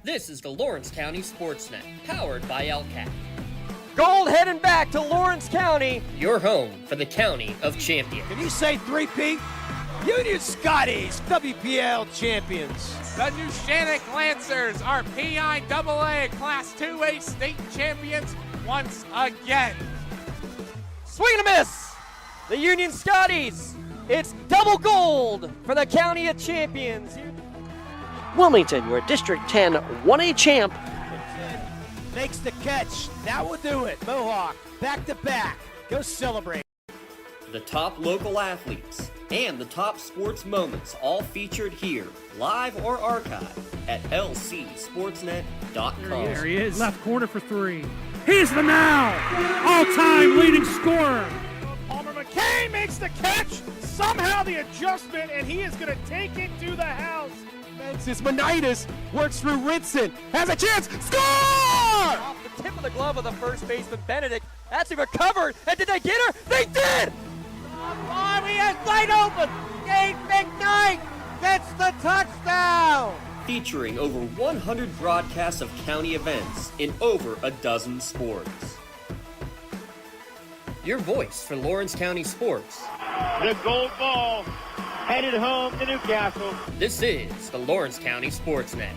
This is the Lawrence County SportsNet, powered by LCAT. Gold heading back to Lawrence County. Your home for the County of Champions. Can you say 3P? Union Scotties, WPIAL champions. The Neshannock Lancers are PIAA Class 2A state champions once again. Swing and a miss. The Union Scotties. It's double gold for the County of Champions. Wilmington, your District 10 1A champ. Makes the catch. That will do it. Mohawk, back to back. Go celebrate. The top local athletes and the top sports moments all featured here, live or archived at lcsportsnet.com. There he is. Left corner for three. He's the now all-time leading scorer. Palmer McKay makes the catch. Somehow the adjustment, and he is going to take it to the house. It's Monitis, works through Ritson, has a chance, score! Off the tip of the glove of the first baseman, Benedict. That's recovered, and did they get her? They did! He has wide open. Gabe McKnight gets the touchdown. Featuring over 100 broadcasts of county events in over a dozen sports. Your voice for Lawrence County sports. The gold ball headed home to Newcastle. This is the Lawrence County SportsNet.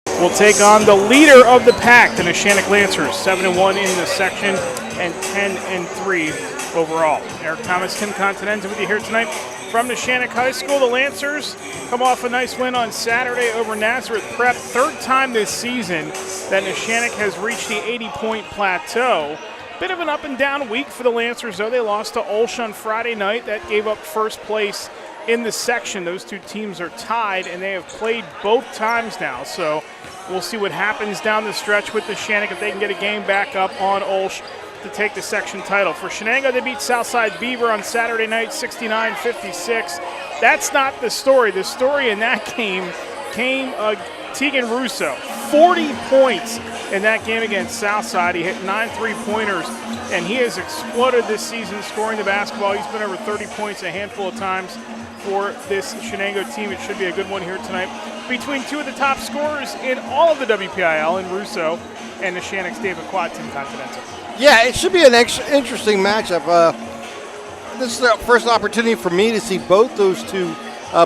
Will take on the leader of the pack, the Neshannock Lancers, 7-1 in the section and 10-3 overall. Eric Thomas, Tim Continenza with you here tonight from Neshannock High School. The Lancers come off a nice win on Saturday over Nazareth Prep. Third time this season that Neshannock has reached the 80-point plateau. Bit of an up and down week for the Lancers, though. They lost to Olsh on Friday night. That gave up first place in the section. Those two teams are tied, and they have played both times now. So we'll see what happens down the stretch with Neshannock if they can get a game back up on Olsh to take the section title. For Shenango, they beat Southside Beaver on Saturday night, 69-56. That's not the story. The story in that game came Tegan Russo, 40 points in that game against Southside. He hit 9 3-pointers, and he has exploded this season scoring the basketball. He's been over 30 points a handful of times for this Shenango team. It should be a good one here tonight between two of the top scorers in all of the WPIAL, in Russo and Neshannock's David Quad, Tim Continental. Yeah, it should be an interesting matchup. This is the first opportunity for me to see both those two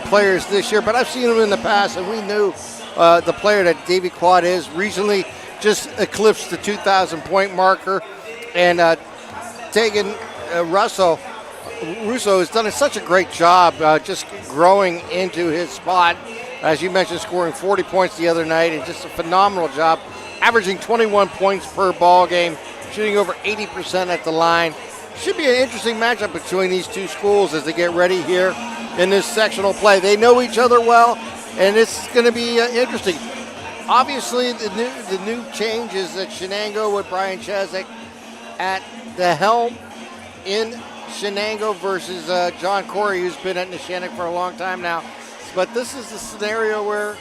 players this year, but I've seen them in the past, and we knew the player that David Quad is. Recently just eclipsed the 2,000-point marker, and Tegan Russo has done such a great job just growing into his spot. As you mentioned, scoring 40 points the other night, and just a phenomenal job, averaging 21 points per ball game, shooting over 80% at the line. Should be an interesting matchup between these two schools as they get ready here in this sectional play. They know each other well, and it's going to be interesting. Obviously, the new change is that Shenango with Brian Cheswick at the helm in Shenango versus John Corey, who's been at Neshannock for a long time now. But this is the scenario where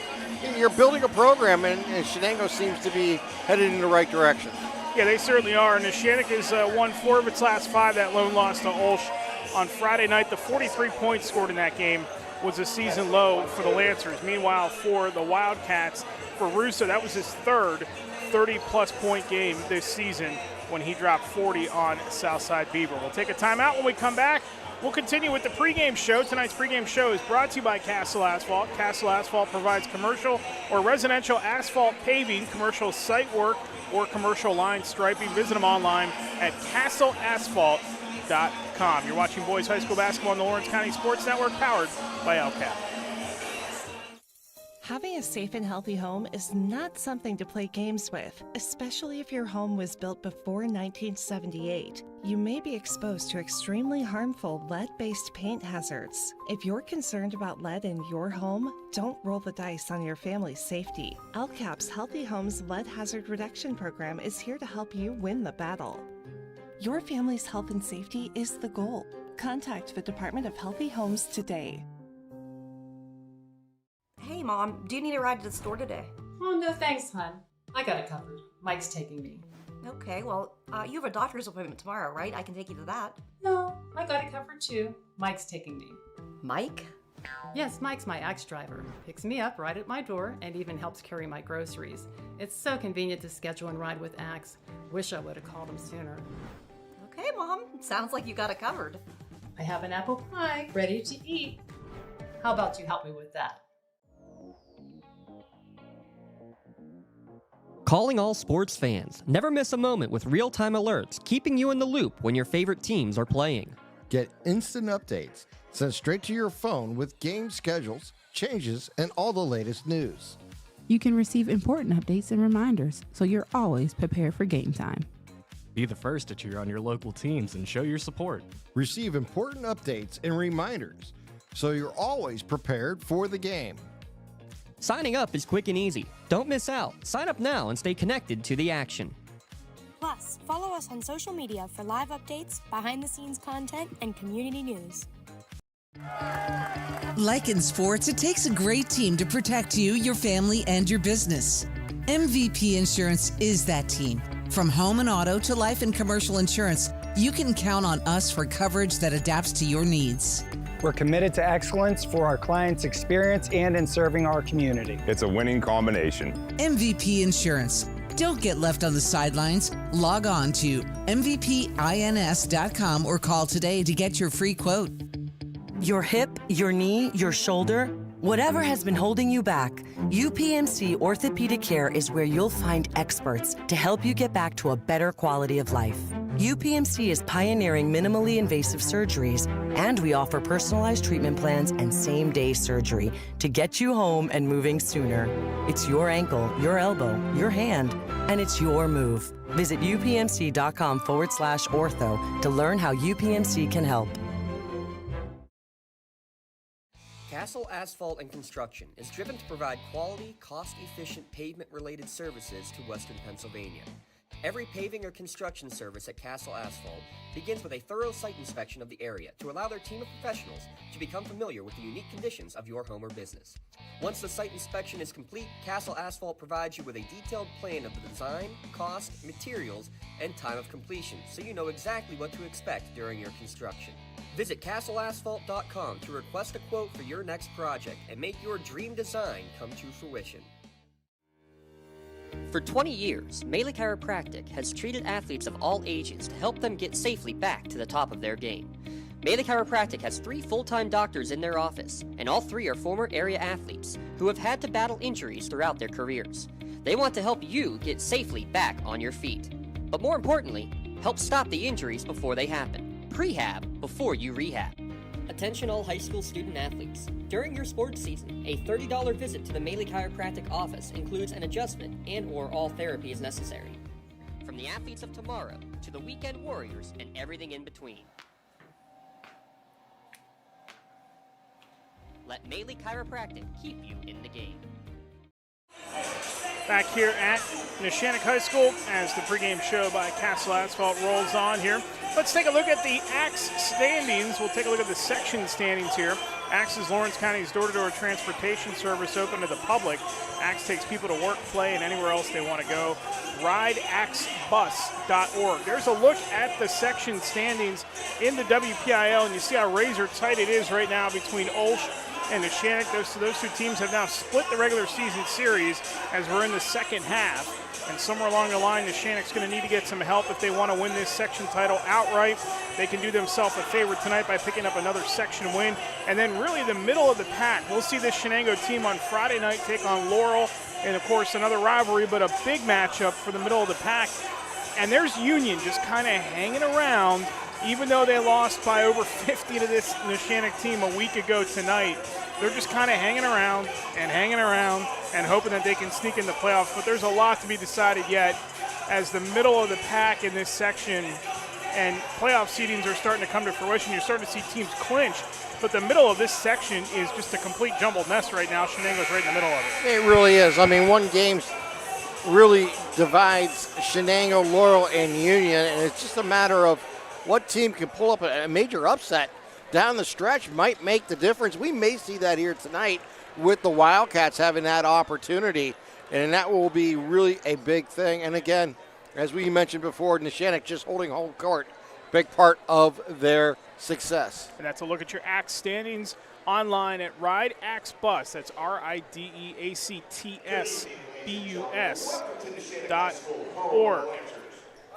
you're building a program, and Shenango seems to be headed in the right direction. Yeah, they certainly are. And Neshannock has won 4 of its last 5. That lone loss to Olsh on Friday night. The 43 points scored in that game was a season low for the Lancers. Meanwhile, for the Wildcats, for Russo, that was his third 30-plus point game this season when he dropped 40 on Southside Beaver. We'll take a timeout. When we come back, we'll continue with the pregame show. Tonight's pregame show is brought to you by Castle Asphalt. Castle Asphalt provides commercial or residential asphalt paving, commercial site work, or commercial line striping. Visit them online at castleasphalt.com. You're watching boys high school basketball on the Lawrence County Sports Network, powered by LCAT. Having a safe and healthy home is not something to play games with, especially if your home was built before 1978. You may be exposed to extremely harmful lead-based paint hazards. If you're concerned about lead in your home, don't roll the dice on your family's safety. LCAP's Healthy Homes Lead Hazard Reduction Program is here to help you win the battle. Your family's health and safety is the goal. Contact the Department of Healthy Homes today. Hey, Mom, do you need a ride to the store today? Oh, no thanks, hon. I got it covered. Mike's taking me. Okay, well, you have a doctor's appointment tomorrow, right? I can take you to that. No, I got it covered too. Mike's taking me. Mike? Yes, Mike's my Axe driver. Picks me up right at my door and even helps carry my groceries. It's so convenient to schedule and ride with Axe. Wish I would have called him sooner. Okay, Mom. Sounds like you got it covered. I have an apple pie ready to eat. How about you help me with that? Calling all sports fans. Never miss a moment with real-time alerts, keeping you in the loop when your favorite teams are playing. Get instant updates sent straight to your phone with game schedules, changes, and all the latest news. You can receive important updates and reminders, so you're always prepared for game time. Be the first to cheer on your local teams and show your support. Receive important updates and reminders, so you're always prepared for the game. Signing up is quick and easy. Don't miss out. Sign up now and stay connected to the action. Plus, follow us on social media for live updates, behind-the-scenes content, and community news. Like in sports, it takes a great team to protect you, your family, and your business. MVP Insurance is that team. From home and auto to life and commercial insurance, you can count on us for coverage that adapts to your needs. We're committed to excellence for our clients' experience and in serving our community. It's a winning combination. MVP Insurance. Don't get left on the sidelines. Log on to mvpins.com or call today to get your free quote. Your hip, your knee, your shoulder, whatever has been holding you back, UPMC Orthopedic Care is where you'll find experts to help you get back to a better quality of life. UPMC is pioneering minimally invasive surgeries, and we offer personalized treatment plans and same-day surgery to get you home and moving sooner. It's your ankle, your elbow, your hand, and it's your move. Visit upmc.com/ortho to learn how UPMC can help. Castle Asphalt and Construction is driven to provide quality, cost-efficient pavement-related services to Western Pennsylvania. Every paving or construction service at Castle Asphalt begins with a thorough site inspection of the area to allow their team of professionals to become familiar with the unique conditions of your home or business. Once the site inspection is complete, Castle Asphalt provides you with a detailed plan of the design, cost, materials, and time of completion, so you know exactly what to expect during your construction. Visit castleasphalt.com to request a quote for your next project and make your dream design come to fruition. For 20 years, Melee Chiropractic has treated athletes of all ages to help them get safely back to the top of their game. Melee Chiropractic has 3 full-time doctors in their office, and all 3 are former area athletes who have had to battle injuries throughout their careers. They want to help you get safely back on your feet. But more importantly, help stop the injuries before they happen. Prehab before you rehab. Attention all high school student athletes. During your sports season, a $30 visit to the Melee Chiropractic office includes an adjustment and/or all therapy is necessary. From the athletes of tomorrow to the weekend warriors and everything in between. Let Melee Chiropractic keep you in the game. Back here at Neshannock High School as the pregame show by Castle Asphalt rolls on here. Let's take a look at the Axe standings. We'll take a look at the section standings here. Axe is Lawrence County's door-to-door transportation service open to the public. Axe takes people to work, play, and anywhere else they want to go. RideAxeBus.org. There's a look at the section standings in the WPIAL, and you see how razor tight it is right now between Olsh and Neshannock. Those 2 teams have now split the regular season series as we're in the second half. And somewhere along the line, Neshannock's going to need to get some help if they want to win this section title outright. They can do themselves a favor tonight by picking up another section win. And then really the middle of the pack, we'll see this Shenango team on Friday night take on Laurel. And, of course, another rivalry, but a big matchup for the middle of the pack. And there's Union just kind of hanging around, even though they lost by over 50 to this Neshannock team a week ago tonight. They're just kind of hanging around and hoping that they can sneak in the playoffs. But there's a lot to be decided yet as the middle of the pack in this section and playoff seedings are starting to come to fruition. You're starting to see teams clinch. But the middle of this section is just a complete jumbled mess right now. Shenango's right in the middle of it. It really is. I mean, one game really divides Shenango, Laurel, and Union, and it's just a matter of what team can pull up a major upset down the stretch might make the difference. We may see that here tonight with the Wildcats having that opportunity. and that will be really a big thing. And again, as we mentioned before, Neshannock just holding home court, big part of their success. And that's a look at your ACTS standings online at RideACTSBus. That's RideACTSBus.org.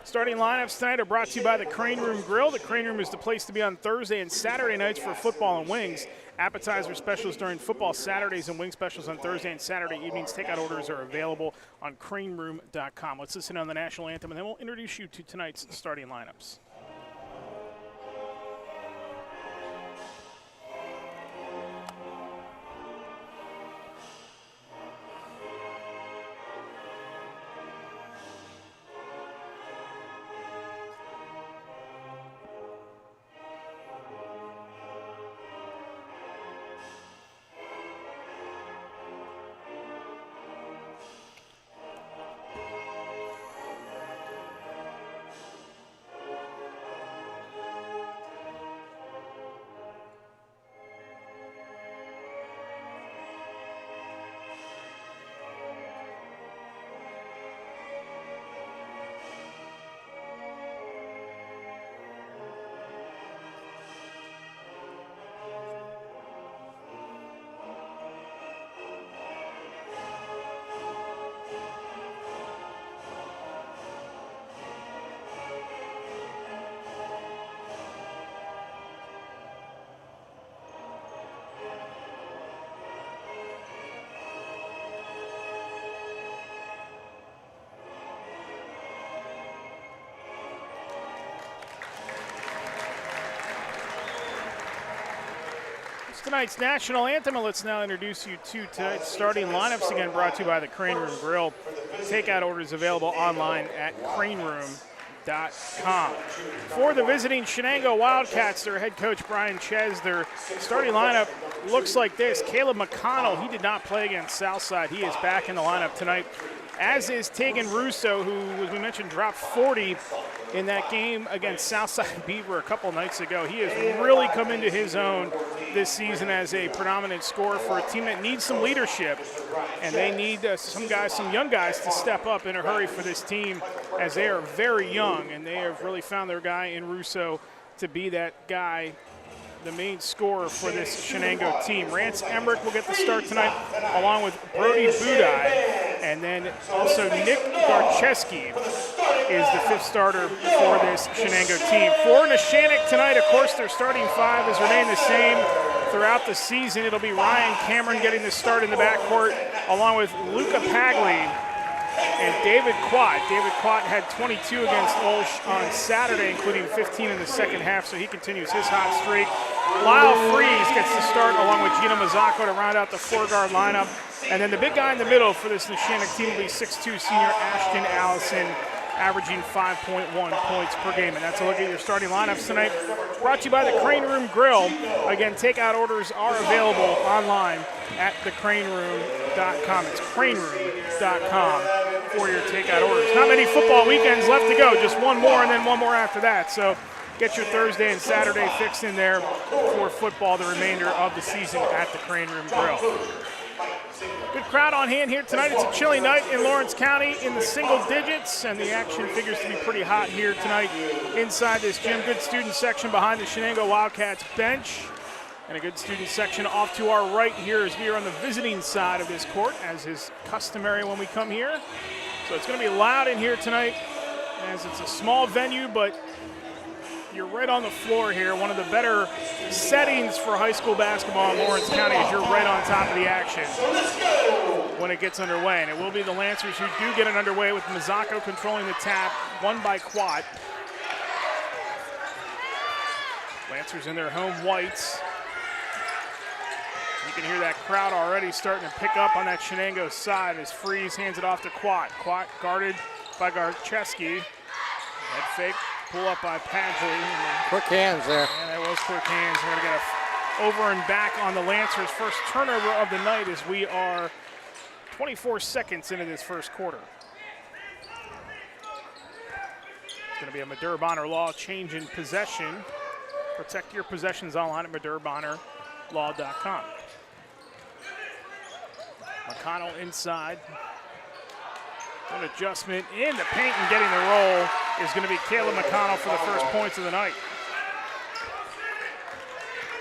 Starting lineups tonight are brought to you by the Crane Room Grill. The Crane Room is the place to be on Thursday and Saturday nights for football and wings. Appetizer specials during football Saturdays and wing specials on Thursday and Saturday evenings. Takeout orders are available on craneroom.com. Let's listen on the national anthem, and then we'll introduce you to tonight's starting lineups. Tonight's national anthem, and let's now introduce you to tonight's starting lineups, again brought to you by the Crane Room Grill. Takeout orders available online at craneroom.com. For the visiting Shenango Wildcats, their head coach Brian Ches, their starting lineup looks like this. Caleb McConnell, he did not play against Southside. He is back in the lineup tonight, as is Tegan Russo, who, as we mentioned, dropped 40 in that game against Southside Beaver a couple nights ago. He has really come into his own this season as a predominant scorer for a team that needs some leadership, and they need some young guys to step up in a hurry for this team, as they are very young, and they have really found their guy in Russo to be that guy, the main scorer for this Shenango team. Rance Emmerich will get the start tonight, along with Brody Budai, and then also Nick Garcheski is the fifth starter for this Shenango team. For Neshannock tonight, of course, their starting five has remained the same throughout the season. It'll be Ryan Cameron getting the start in the backcourt, along with Luca Pagli and David Quat. David Quat had 22 against Ulsh on Saturday, including 15 in the second half, so he continues his hot streak. Lyle Freeze gets the start, along with Gina Mazzocco, to round out the four-guard lineup. And then the big guy in the middle for this Neshannock team will be 6'2" senior Ashton Allison, averaging 5.1 points per game. And that's a look at your starting lineups tonight. Brought to you by the Crane Room Grill. Again, takeout orders are available online at thecraneroom.com. It's craneroom.com for your takeout orders. Not many football weekends left to go, just one more and then one more after that. So get your Thursday and Saturday fixed in there for football the remainder of the season at the Crane Room Grill. Good crowd on hand here tonight. It's a chilly night in Lawrence County in the single digits, and the action figures to be pretty hot here tonight inside this gym. Good student section behind the Shenango Wildcats bench, and a good student section off to our right here as we are on the visiting side of this court, as is customary when we come here. So it's going to be loud in here tonight, as it's a small venue, but you're right on the floor here. One of the better settings for high school basketball in Lawrence County is you're right on top of the action when it gets underway. And it will be the Lancers who do get it underway, with Mazzocco controlling the tap, won by Quat. Lancers in their home whites. You can hear that crowd already starting to pick up on that Shenango side as Freeze hands it off to Quat. Quat guarded by Garcheski. Head fake. Pull up by Padgley. Quick hands there. And that was quick hands. We're going to get a over and back on the Lancers' first turnover of the night, as we are 24 seconds into this first quarter. It's going to be a Madur Bonner Law change in possession. Protect your possessions online at MadurBonnerLaw.com. McConnell inside. An adjustment in the paint and getting the roll is going to be Caleb McConnell for the first points of the night.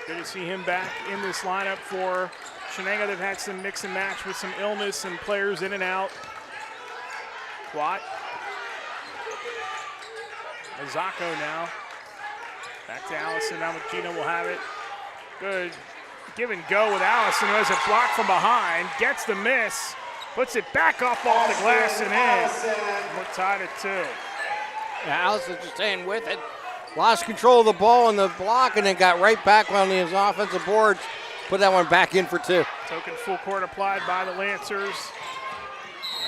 Good to see him back in this lineup for Shenango. They've had some mix and match with some illness and players in and out. Watt. Azako now. Back to Allison. Now Gina will have it. Good give and go with Allison, who has it blocked from behind. Gets the miss. Puts it back off the glass and in. We're tied at 2. Yeah, Allison just staying with it. Lost control of the ball in the block and then got right back on his offensive boards. Put that one back in for 2. Token full court applied by the Lancers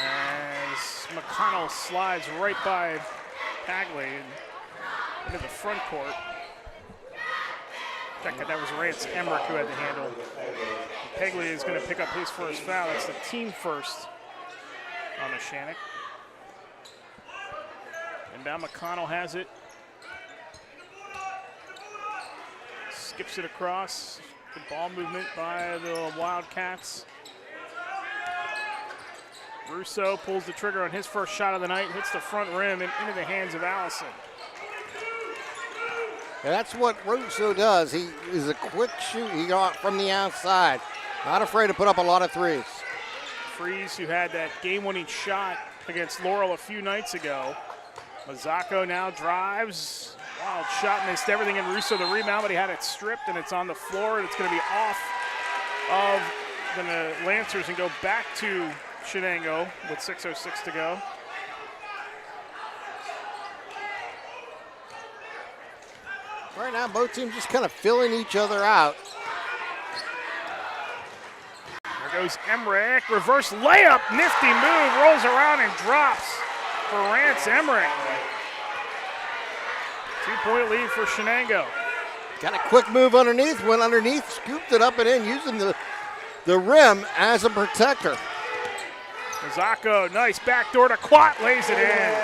as McConnell slides right by Pagley into the front court. That was Rance Emmerich who had the handle. Pagley is going to pick up his first foul. That's the team first on Neshannock. And now McConnell has it. Skips it across. Good ball movement by the Wildcats. Russo pulls the trigger on his first shot of the night, hits the front rim and into the hands of Allison. And that's what Russo does. He is a quick shoot. He got from the outside. Not afraid to put up a lot of threes. Freeze, who had that game-winning shot against Laurel a few nights ago. Mazzacco now drives. Wild shot, missed everything in Russo the rebound, but he had it stripped and it's on the floor and it's going to be off of the Lancers and go back to Shenango with 6:06 to go. Right now, both teams just kind of filling each other out. There goes Emmerich, reverse layup, nifty move, rolls around and drops for Rance Emmerich. 2-point lead for Shenango. Got a quick move underneath, went underneath, scooped it up and in, using the rim as a protector. Mazzacco, nice backdoor to Quat, lays it in.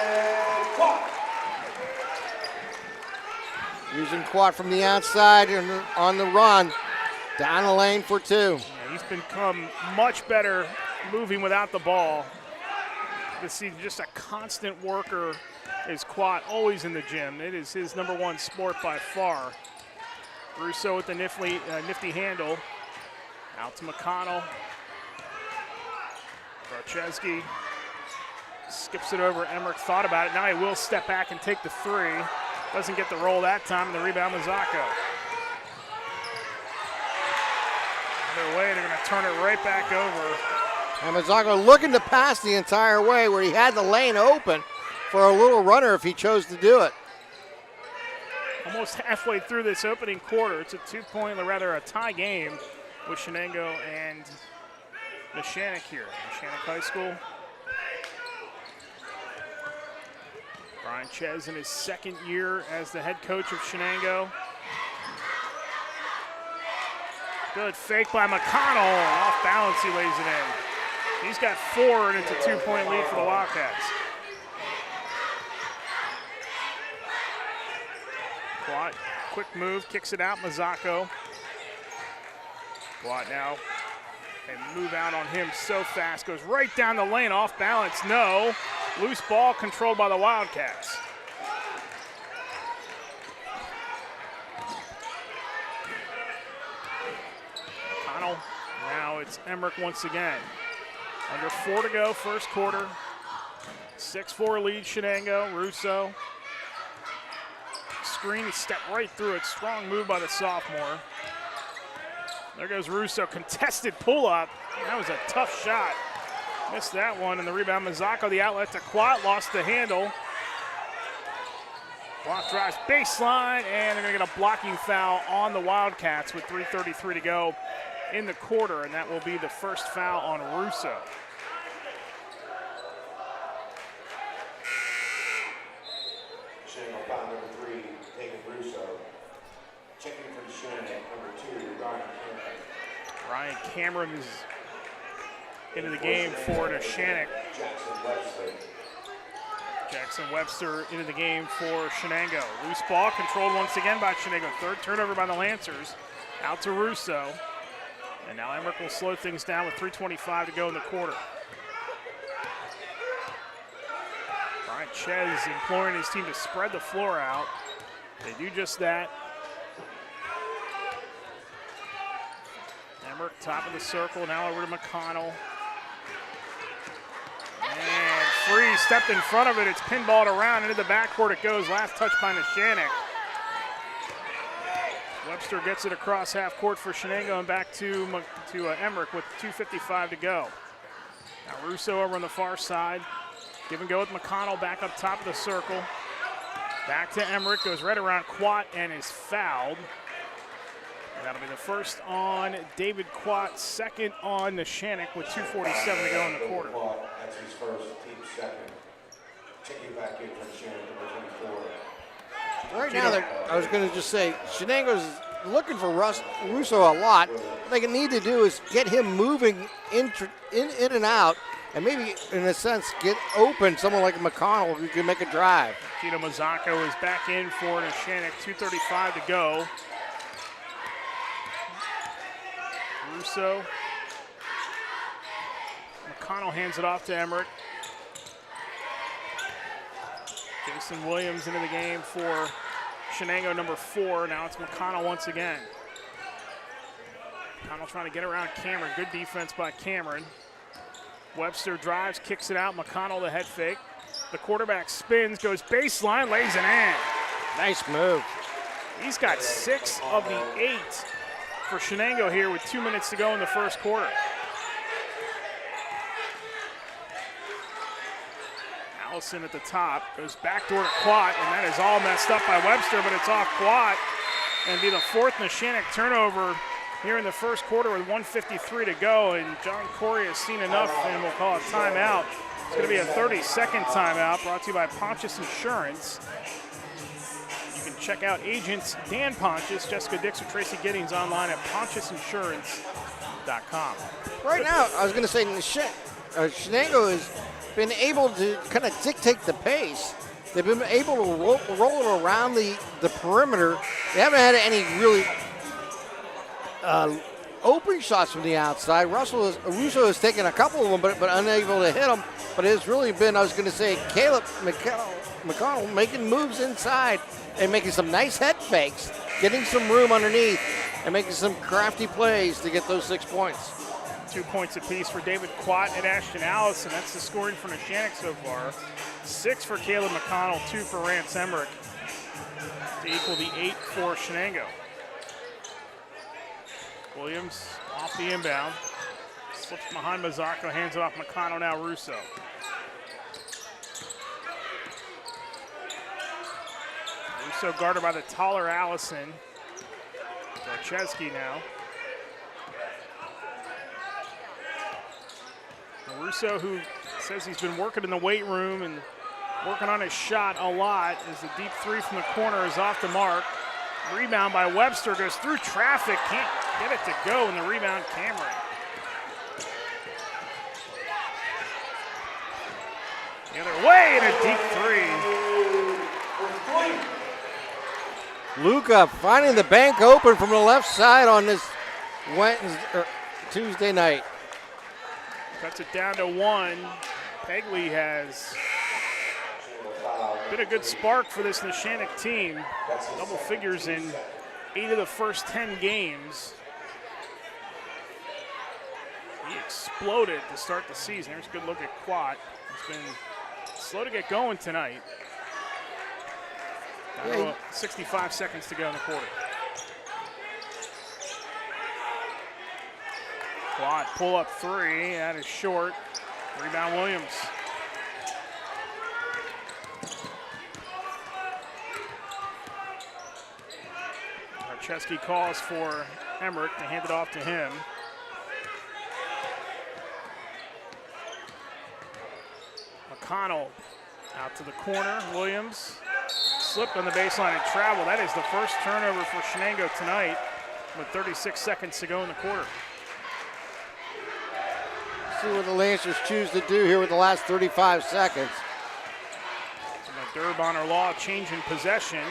Using Quat from the outside and on the run. Down the lane for 2. Yeah, he's become much better moving without the ball. To see just a constant worker is Quat, always in the gym. It is his number 1 sport by far. Russo with the nifty handle. Out to McConnell. Barczewski skips it over. Emmerich thought about it. Now he will step back and take the 3. Doesn't get the roll that time, and the rebound, Mazzacco. Either way, they're going to turn it right back over. And Mazzacco looking to pass the entire way where he had the lane open for a little runner if he chose to do it. Almost halfway through this opening quarter. It's a 2-point, or rather a tie game with Shenango and Neshannock here. Neshannock High School. Brian Ches in his 2nd year as the head coach of Shenango. Good fake by McConnell. Off balance, he lays it in. He's got 4, and it's a 2-point lead for the Wildcats. Quat, quick move, kicks it out, Mazzacco. Quat now, and move out on him so fast, goes right down the lane, off balance, no. Loose ball controlled by the Wildcats. McConnell, now it's Emmerich once again. Under 4 to go, first quarter. 6-4 lead, Shenango. Russo. Screen, he stepped right through it. Strong move by the sophomore. There goes Russo, contested pull-up. That was a tough shot. Missed that one, and the rebound, Mazzacco, the outlet to Quat, lost the handle. Quat drives baseline, and they're going to get a blocking foul on the Wildcats with 3:33 to go in the quarter, and that will be the first foul on Russo. Shenango foul number 3, taking Russo. Checking for Shenango, number 2, Ryan Cameron. Ryan Cameron is into the game for Neshannock. Jackson Webster into the game for Shenango. Loose ball controlled once again by Shenango. 3rd turnover by the Lancers. Out to Russo. And now Emmerich will slow things down with 3:25 to go in the quarter. Ches imploring his team to spread the floor out. They do just that. Emmerich, top of the circle, now over to McConnell. And Free stepped in front of it. It's pinballed around into the backcourt. It goes. Last touch by Neshannock. Webster gets it across half court for Shenango and back to Emmerich with 2:55 to go. Now Russo over on the far side. Give and go with McConnell back up top of the circle. Back to Emmerich, goes right around Quat and is fouled. And that'll be the first on David Quat, second on Neshannock with 2:47 to go in the quarter. That's his first, team second. Checking back in for Shenango, number 24. Right now, I was going to just say, Shenango's looking for Russo a lot. What they need to do is get him moving in and out, and maybe, in a sense, get open someone like McConnell who can make a drive. Tito Mazzocco is back in for Neshannock, 2:35 to go. Russo. McConnell hands it off to Emmerich. Jason Williams into the game for Shenango, number 4. Now it's McConnell once again. McConnell trying to get around Cameron. Good defense by Cameron. Webster drives, kicks it out. McConnell the head fake. The quarterback spins, goes baseline, lays it in. Nice move. He's got 6 of the 8 for Shenango here with 2 minutes to go in the first quarter. Allison at the top, goes backdoor to Quat, and that is all messed up by Webster, but it's off Quat. And be the 4th Neshannock turnover here in the first quarter with 1:53 to go, and John Corey has seen enough, and we'll call a timeout. It's going to be a 30-second timeout brought to you by Pontius Insurance. You can check out agents Dan Pontius, Jessica Dix, or Tracy Giddings online at pontiusinsurance.com. Right now, I was going to say, Shenango has been able to kind of dictate the pace. They've been able to roll it around the perimeter. They haven't had any really open shots from the outside. Russo has taken a couple of them, but unable to hit them. But it's really been, I was going to say, Caleb McConnell making moves inside and making some nice head fakes, getting some room underneath, and making some crafty plays to get those 6 points. 2 points apiece for David Quat and Ashton Allison. That's the scoring for Neshannock so far. 6 for Caleb McConnell, 2 for Rance Emmerich to equal the 8 for Shenango. Williams off the inbound. Slips behind Mazzocco, hands it off McConnell, now Russo. Russo guarded by the taller Allison. Dorchesky now. Russo, who says he's been working in the weight room and working on his shot a lot, as the deep 3 from the corner is off the mark. Rebound by Webster, goes through traffic, can't get it to go, and the rebound Cameron. The other way, and a deep 3. Luca finding the bank open from the left side on this Tuesday night. Cuts it down to 1. Pegley has been a good spark for this Neshannock team. Double figures in 8 of the first 10 games. He exploded to start the season. There's a good look at Quat. He's been slow to get going tonight. 65 seconds to go in the quarter. Quat pull up 3, that is short. Rebound Williams. Chesky calls for Emmerich to hand it off to him. McConnell out to the corner. Williams slipped on the baseline and traveled. That is the first turnover for Shenango tonight with 36 seconds to go in the quarter. See what the Lancers choose to do here with the last 35 seconds. And the Durbonner Law change in possession.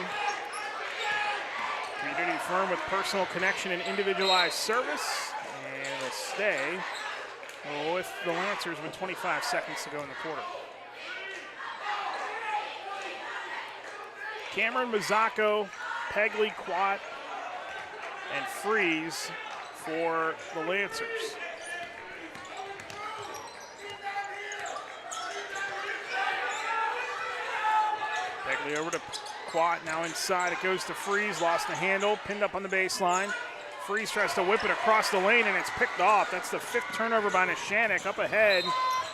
Community firm with personal connection and individualized service. And it'll stay with the Lancers with 25 seconds to go in the quarter. Cameron, Mazzocco, Pegley, Quat, and Freeze for the Lancers. Pegley over to Quat, now inside. It goes to Freeze, lost the handle, pinned up on the baseline. Freeze tries to whip it across the lane, and it's picked off. That's the 5th turnover by Neshannock. Up ahead,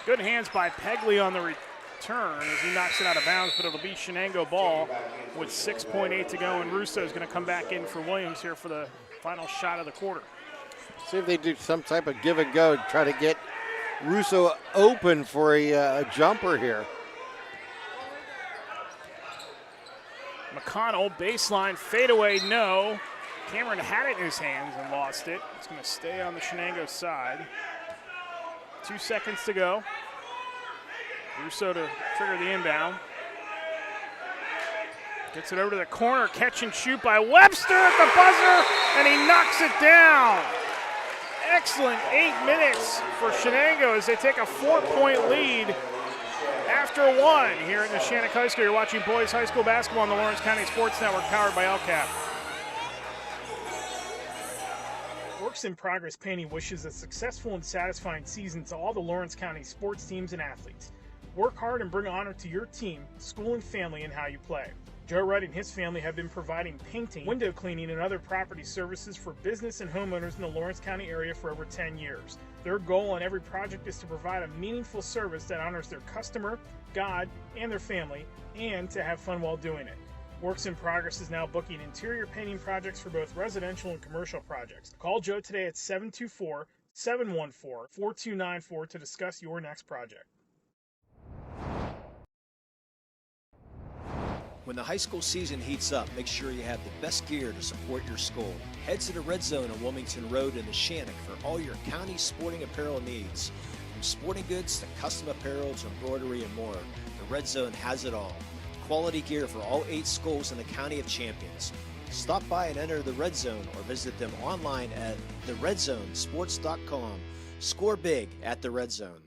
good hands by Pegley on the return as he knocks it out of bounds, but it'll be Shenango ball with 6.8 to go, and Russo is going to come back in for Williams here for the final shot of the quarter. See if they do some type of give and go to try to get Russo open for a jumper here. McConnell, baseline, fadeaway, no. Cameron had it in his hands and lost it. It's going to stay on the Shenango side. 2 seconds to go. Russo to trigger the inbound. Gets it over to the corner, catch and shoot by Webster at the buzzer, and he knocks it down. Excellent 8 minutes for Shenango as they take a 4-point lead after 1 here at Neshannock High School. You're watching boys high school basketball on the Lawrence County Sports Network, powered by LCAP. Works in Progress Painting wishes a successful and satisfying season to all the Lawrence County sports teams and athletes. Work hard and bring honor to your team, school, and family in how you play. Joe Wright and his family have been providing painting, window cleaning, and other property services for business and homeowners in the Lawrence County area for over 10 years. Their goal on every project is to provide a meaningful service that honors their customer, God, and their family, and to have fun while doing it. Works in Progress is now booking interior painting projects for both residential and commercial projects. Call Joe today at 724-714-4294 to discuss your next project. When the high school season heats up, make sure you have the best gear to support your school. Head to the Red Zone on Wilmington Road in Neshannock for all your county sporting apparel needs. From sporting goods to custom apparel to embroidery and more, the Red Zone has it all. Quality gear for all 8 schools in the County of Champions. Stop by and enter the Red Zone or visit them online at theredzonesports.com. Score big at the Red Zone.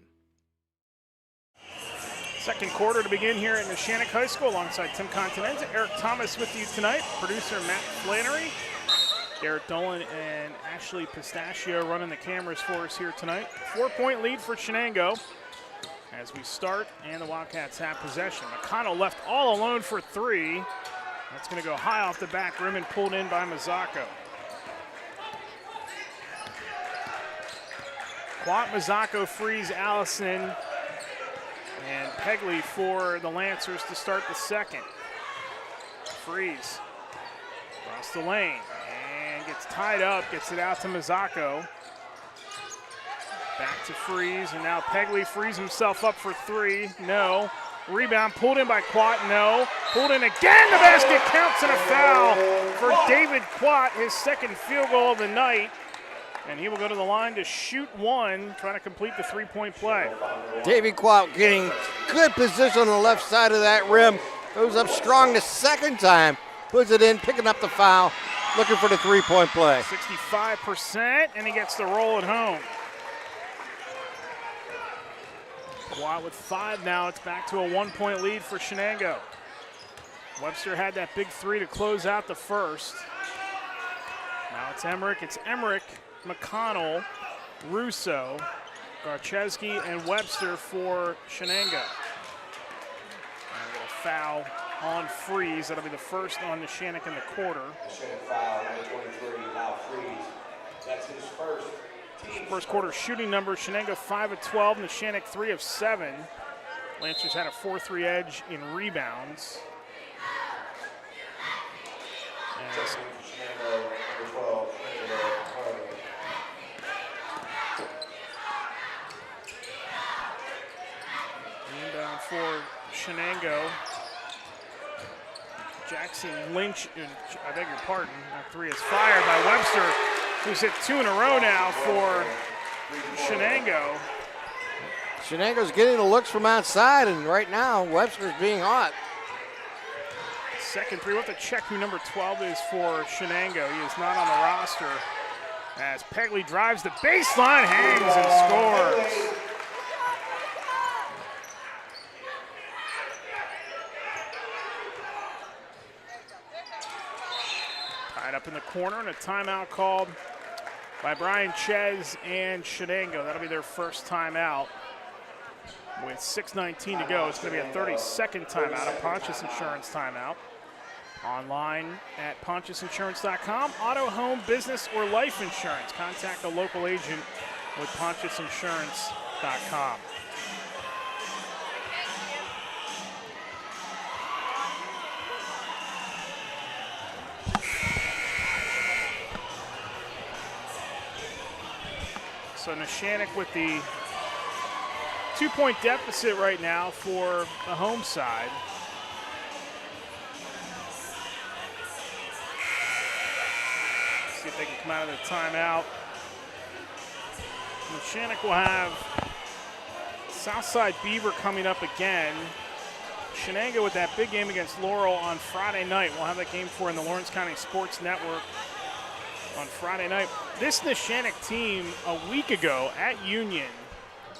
Second quarter to begin here at Neshannock High School alongside Tim Continenza, Eric Thomas with you tonight, producer Matt Flannery, Garrett Dolan and Ashley Pistachio running the cameras for us here tonight. 4-point lead for Shenango as we start, and the Wildcats have possession. McConnell left all alone for 3. That's going to go high off the back rim and pulled in by Mazzocco. Quat, Mazzocco, Freeze, Allison, and Pegley for the Lancers to start the second. Freeze across the lane and gets tied up, gets it out to Mazzocco. Back to Freeze, and now Pegley frees himself up for 3. No. Rebound pulled in by Quat. No. Pulled in again. The basket counts, and a foul for David Quat, his second field goal of the night. And he will go to the line to shoot 1, trying to complete the 3-point play. David Quat getting good position on the left side of that rim. Goes up strong the second time. Puts it in, picking up the foul. Looking for the 3-point play. 65%, and he gets the roll at home. Quat with 5 now. It's back to a 1-point lead for Shenango. Webster had that big 3 to close out the first. Now it's Emmerich. It's Emmerich, McConnell, Russo, Garczewski, and Webster for Shenango. And a foul on Freeze. That'll be the first on Neshannock in the quarter. Neshannock foul, number 23, Al Freeze. That's his first. First quarter shooting numbers, Shenango 5 of 12, Neshannock 3 of 7. Lancers had a 4-3 edge in rebounds. Shenango, number 12, Inbound for Shenango. Jackson Lynch, I beg your pardon, that 3 is fired by Webster, who's hit 2 in a row now for Shenango. Shenango's getting the looks from outside, and right now Webster's being hot. Second 3, we'll have to check who number 12 is for Shenango. He is not on the roster as Pegley drives the baseline, hangs and scores. in the corner, and a timeout called by Brian Ches and Shenango. That'll be their first timeout. With 6:19 to go, it's going to be a 30-second timeout, a Pontius Insurance timeout. Online at PontiusInsurance.com. Auto, home, business, or life insurance. Contact a local agent with PontiusInsurance.com. So Neshannock with the 2-point deficit right now for the home side. See if they can come out of the timeout. Neshannock will have Southside Beaver coming up again. Shenango with that big game against Laurel on Friday night. We'll have that game for in the Lawrence County Sports Network on Friday night. This Neshannock team a week ago at Union,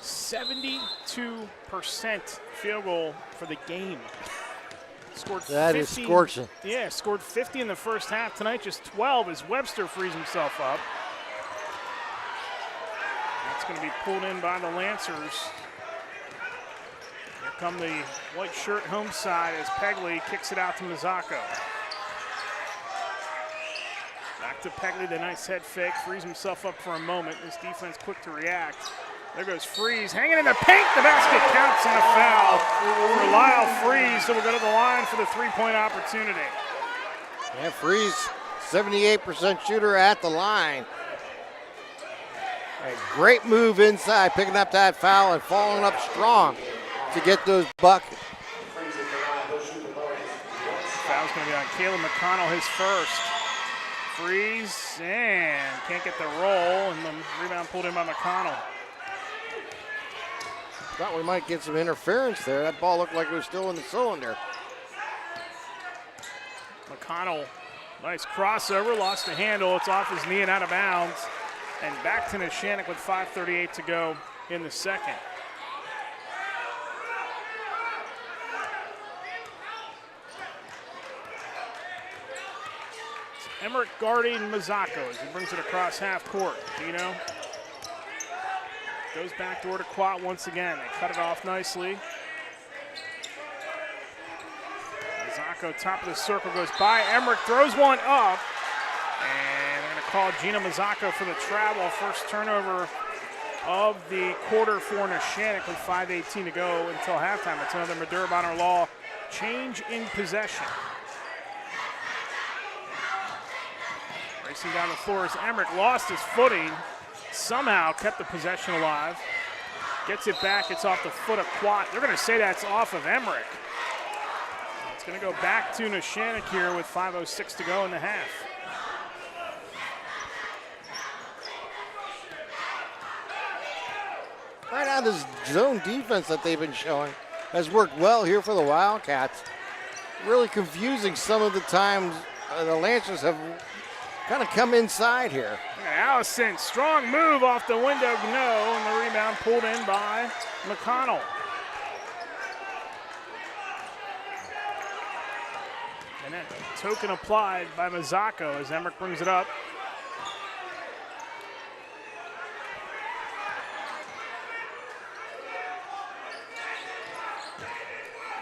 72% field goal for the game. Scored that 50, is scorching. Yeah, scored 50 in the first half. Tonight just 12 as Webster frees himself up. That's going to be pulled in by the Lancers. Here come the white shirt home side as Pegley kicks it out to Mazzocco. Back to Pegley, the nice head fake, frees himself up for a moment. His defense quick to react. There goes Freeze, hanging in the paint. The basket counts and a foul for Lyle Freeze, so we'll go to the line for the three-point opportunity. Yeah, Freeze, 78% shooter at the line. A great move inside, picking up that foul and following up strong to get those buckets. Foul's going to be on Caleb McConnell, his first. Freeze, and can't get the roll, and the rebound pulled in by McConnell. Thought we might get some interference there. That ball looked like it was still in the cylinder. McConnell, nice crossover, lost the handle. It's off his knee and out of bounds. And back to Neshannock with 5:38 to go in the second. Emmerich guarding Mazzocco as he brings it across half court. Dino goes back door to Quat once again. They cut it off nicely. Mazzocco, top of the circle, goes by. Emmerich throws one up. And they're going to call Gina Mazzocco for the travel. First turnover of the quarter for Neshannock with 5:18 to go until halftime. It's another Madura Bonner Law change in possession. Racing down the floor as Emmerich lost his footing. Somehow kept the possession alive. Gets it back. It's off the foot of Quat. They're going to say that's off of Emmerich. It's going to go back to Neshannock here with 5:06 to go in the half. Right now, this zone defense that they've been showing has worked well here for the Wildcats. Really confusing some of the times the Lancers have kind of come inside here. Allison, strong move off the window, no, and the rebound pulled in by McConnell. And then token applied by Mazzocco as Emmerich brings it up.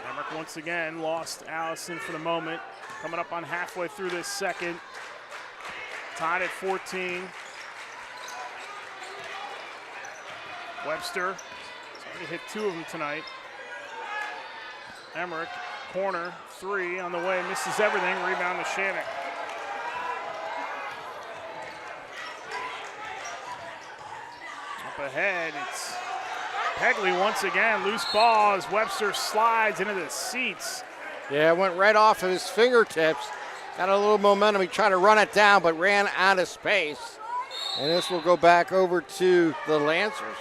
Emmerich once again lost Allison for the moment. Coming up on halfway through this second. Tied at 14. Webster, he's already hit 2 of them tonight. Emmerich, corner, 3 on the way, misses everything, rebound to Neshannock. Up ahead, it's Pegley once again, loose ball as Webster slides into the seats. Yeah, it went right off of his fingertips. Got a little momentum. He tried to run it down, but ran out of space. And this will go back over to the Lancers.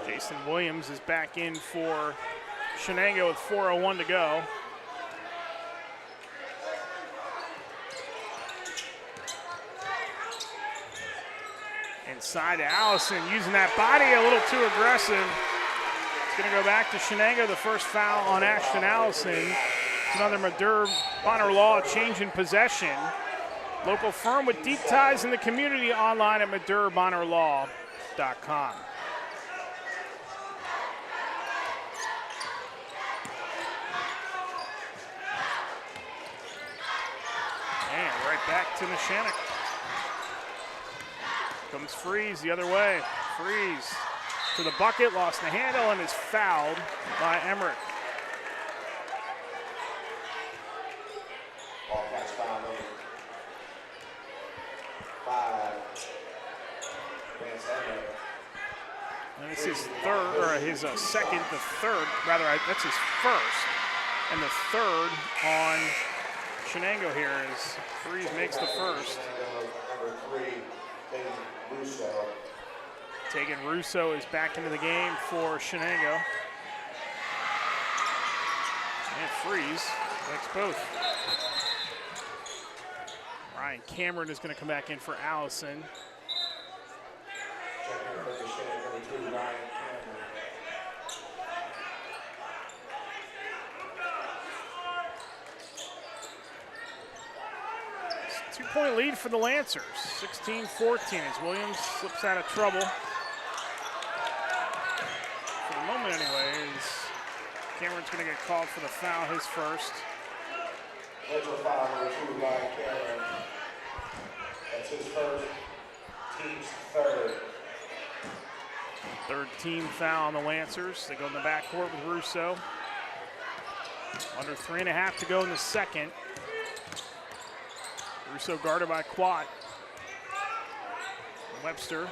Jason Williams is back in for Shenango with 4:01 to go. Inside to Allison, using that body a little too aggressive. It's going to go back to Shenango, the first foul on Ashton Allison. another Madur Bonner Law change in possession. Local firm with deep ties in the community, online at MadurBonnerLaw.com. And right back to Neshannock. Comes Freeze the other way. Freeze to the bucket, lost the handle, and is fouled by Emmerich. Wildcats foul number 5. Vance Emmerich. And it's his third, or his second, the third, rather, that's his first. And the third on Shenango here as Freeze makes the first. Number 3, Russo. Tegan Russo is back into the game for Shenango. And Freeze makes both. Ryan Cameron is going to come back in for Allison. Number 2, Ryan Cameron. 2-point lead for the Lancers, 16-14 as Williams slips out of trouble. For the moment anyway, Cameron's going to get called for the foul, his first. Personal foul number 2, Ryan Cameron. That's his first, team's third. Third team foul on the Lancers. They go in the backcourt with Russo. Under 3.5 to go in the second. Russo guarded by Quat. Webster.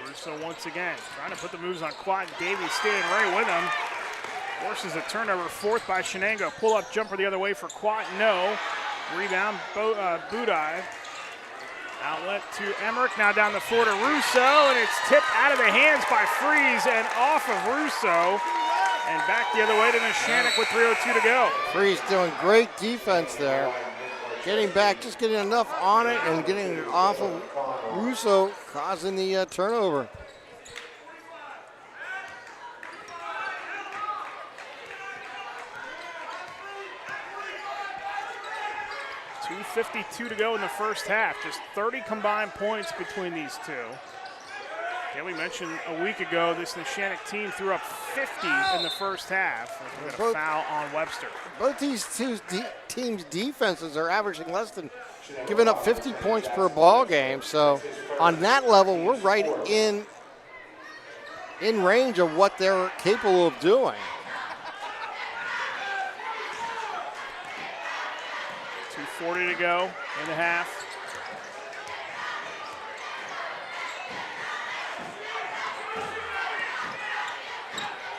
Russo once again trying to put the moves on Quat. Davies staying right with him. Forces a turnover, fourth by Shenango. Pull up jumper the other way for Quat, no. Rebound, Budai. Outlet to Emmerich, now down the floor to Russo, and it's tipped out of the hands by Freeze and off of Russo. And back the other way to Neshannock with 3:02 to go. Freeze doing great defense there. Getting back, just getting enough on it and getting it off of Russo, causing the turnover. .252 to go in the first half. Just 30 combined points between these two. And we mentioned a week ago this Neshannock team threw up 50 in the first half. We got a foul on Webster. Both these two teams' defenses are averaging less than giving up 50 points per ball game. So on that level, we're right in range of what they're capable of doing. 2:40 to go in the half.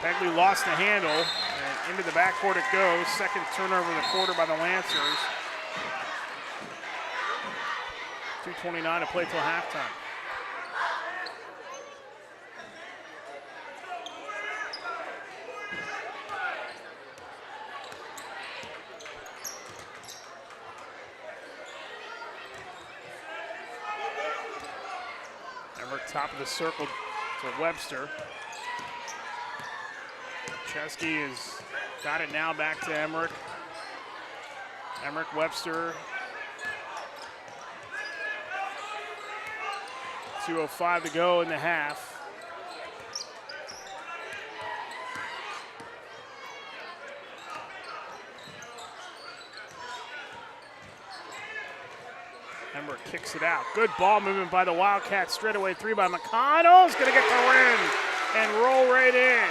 Pegley lost the handle, and into the backcourt it goes. Second turnover of the quarter by the Lancers. 2:29 to play till halftime. Emmerich top of the circle to Webster. Chesky has got it now back to Emmerich. Emmerich, Webster. 2:05 to go in the half. Emmerich kicks it out. Good ball movement by the Wildcats. Straightaway three by McConnell. He's going to get the win and roll right in.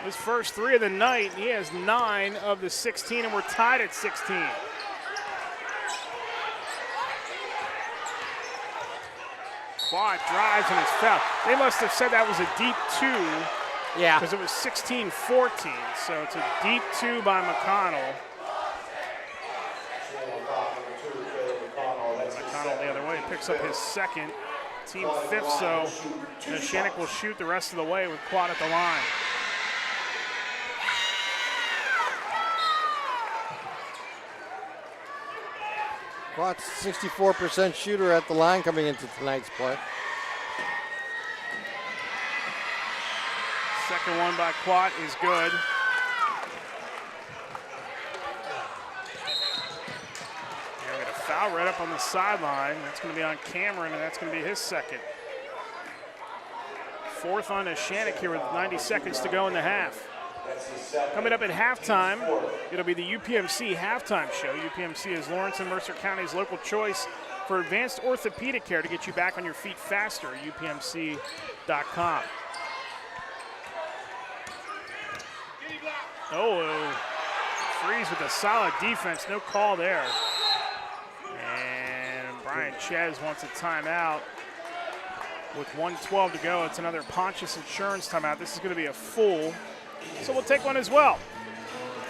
His first three of the night. He has 9 of the 16, and we're tied at 16. Quad drives and is fouled. They must have said that was a deep 2. Yeah. Because it was 16-14, so it's a deep 2 by McConnell. McConnell the other way picks up his second, team 5th, so Neshannock will shoot the rest of the way with Quad at the line. Quat's 64% shooter at the line coming into tonight's play. Second one by Quat is good. They're going to foul right up on the sideline. That's going to be on Cameron, and that's going to be his second. Fourth on Neshannock here with 90 seconds to go in the half. Coming up at halftime, it'll be the UPMC halftime show. UPMC is Lawrence and Mercer County's local choice for advanced orthopedic care to get you back on your feet faster. UPMC.com. Oh, Freeze with a solid defense. No call there. And Brian Ches wants a timeout. With 1:12 to go, it's another Pontius Insurance timeout. This is going to be a full, so we'll take one as well.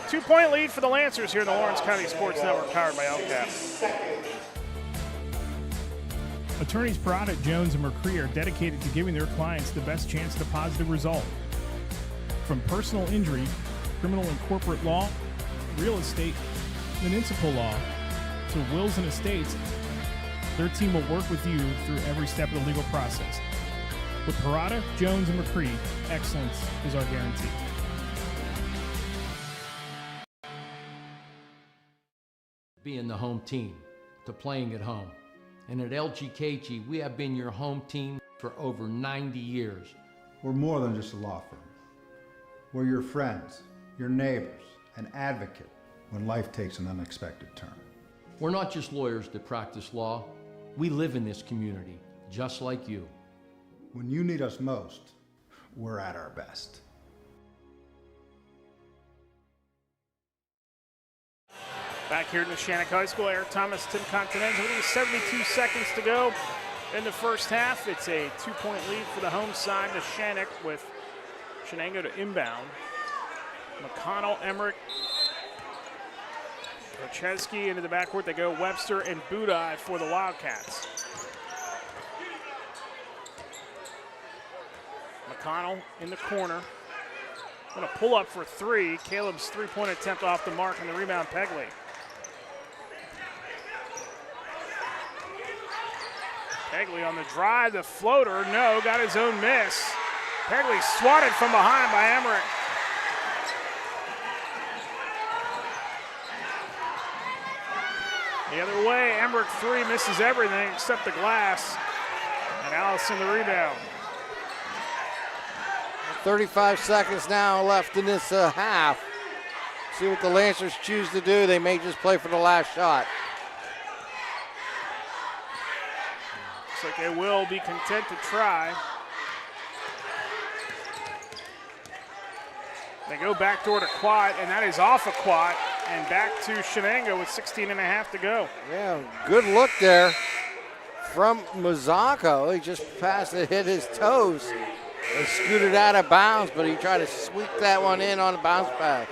2-point lead for the Lancers here in the Lawrence County Sports Network, powered by LCAP. Attorneys Parada, Jones, and McCree are dedicated to giving their clients the best chance at a positive result. From personal injury, criminal and corporate law, real estate, municipal law, to wills and estates, their team will work with you through every step of the legal process. With Parada, Jones, and McCree, excellence is our guarantee. Being the home team, to playing at home. And at LGKG, we have been your home team for over 90 years. We're more than just a law firm. We're your friends, your neighbors, an advocate when life takes an unexpected turn. We're not just lawyers that practice law. We live in this community, just like you. When you need us most, we're at our best. Back here at Neshannock High School, Eric Thomas, Tim Continental, 72 seconds to go in the first half. It's a 2-point lead for the home side. Neshannock with Shenango to inbound. McConnell, Emmerich, Kocheski into the backcourt. They go Webster and Budai for the Wildcats. McConnell in the corner. Going to pull up for three. Caleb's three-point attempt off the mark, and the rebound, Pegley. Pegley on the drive, the floater, no, got his own miss. Pegley swatted from behind by Emmerich. The other way, Emmerich three misses everything except the glass. And Allison the rebound. 35 seconds now left in this half. See what the Lancers choose to do. They may just play for the last shot. Looks like they will be content to try. They go backdoor to Quat, and that is off of Quat. And back to Shenango with 16 and a half to go. Yeah, good look there from Mazzocco. He just passed it, hit his toes. They scooted out of bounds, but he tried to sweep that one in on a bounce pass.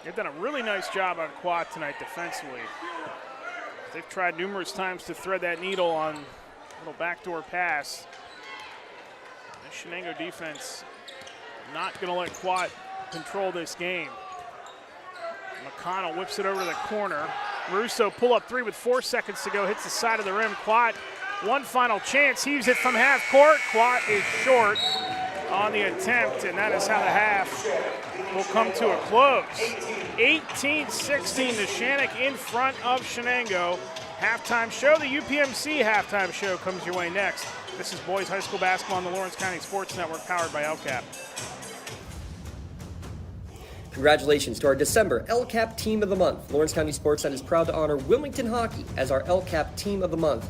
They've done a really nice job on Quad tonight defensively. They've tried numerous times to thread that needle on a little backdoor pass. The Shenango defense not going to let Quad control this game. McConnell whips it over to the corner. Russo pull up three with 4 seconds to go, hits the side of the rim. Quat, one final chance, heaves it from half court. Quat is short on the attempt, and that is how the half will come to a close. 18-16 Neshannock in front of Shenango. Halftime show, the UPMC halftime show comes your way next. This is boys high school basketball on the Lawrence County Sports Network, powered by LCAP. Congratulations to our December LCAP Team of the Month. Lawrence County SportsNet is proud to honor Wilmington Hockey as our LCAP Team of the Month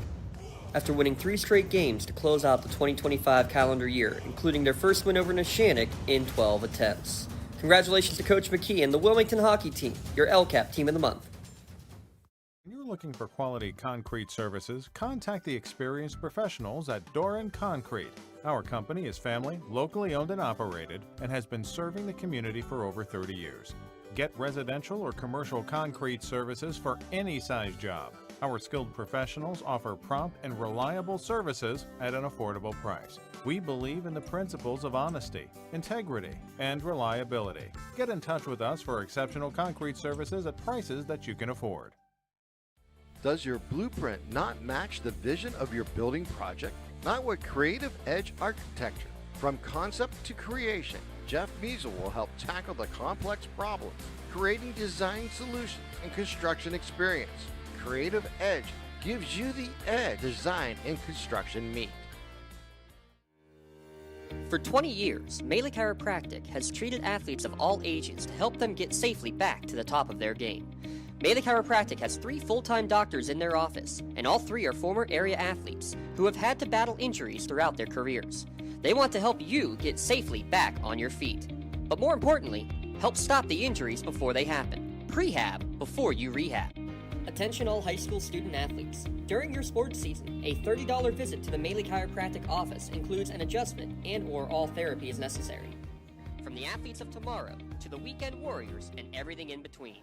after winning 3 straight games to close out the 2025 calendar year, including their first win over Neshannock in 12 attempts. Congratulations to Coach McKee and the Wilmington Hockey Team, your LCAP Team of the Month. When you're looking for quality concrete services, contact the experienced professionals at Doran Concrete. Our company is family, locally owned and operated, and has been serving the community for over 30 years. Get residential or commercial concrete services for any size job. Our skilled professionals offer prompt and reliable services at an affordable price. We believe in the principles of honesty, integrity, and reliability. Get in touch with us for exceptional concrete services at prices that you can afford. Does your blueprint not match the vision of your building project? Not with Creative Edge Architecture. From concept to creation, Jeff Measle will help tackle the complex problems, creating design solutions and construction experience. Creative Edge gives you the edge design and construction meet. For 20 years, Melee Chiropractic has treated athletes of all ages to help them get safely back to the top of their game. Melee Chiropractic has 3 full-time doctors in their office, and all 3 are former area athletes who have had to battle injuries throughout their careers. They want to help you get safely back on your feet. But more importantly, help stop the injuries before they happen. Prehab before you rehab. Attention all high school student athletes. During your sports season, a $30 visit to the Melee Chiropractic office includes an adjustment and/or all therapy is necessary. From the athletes of tomorrow to the weekend warriors and everything in between.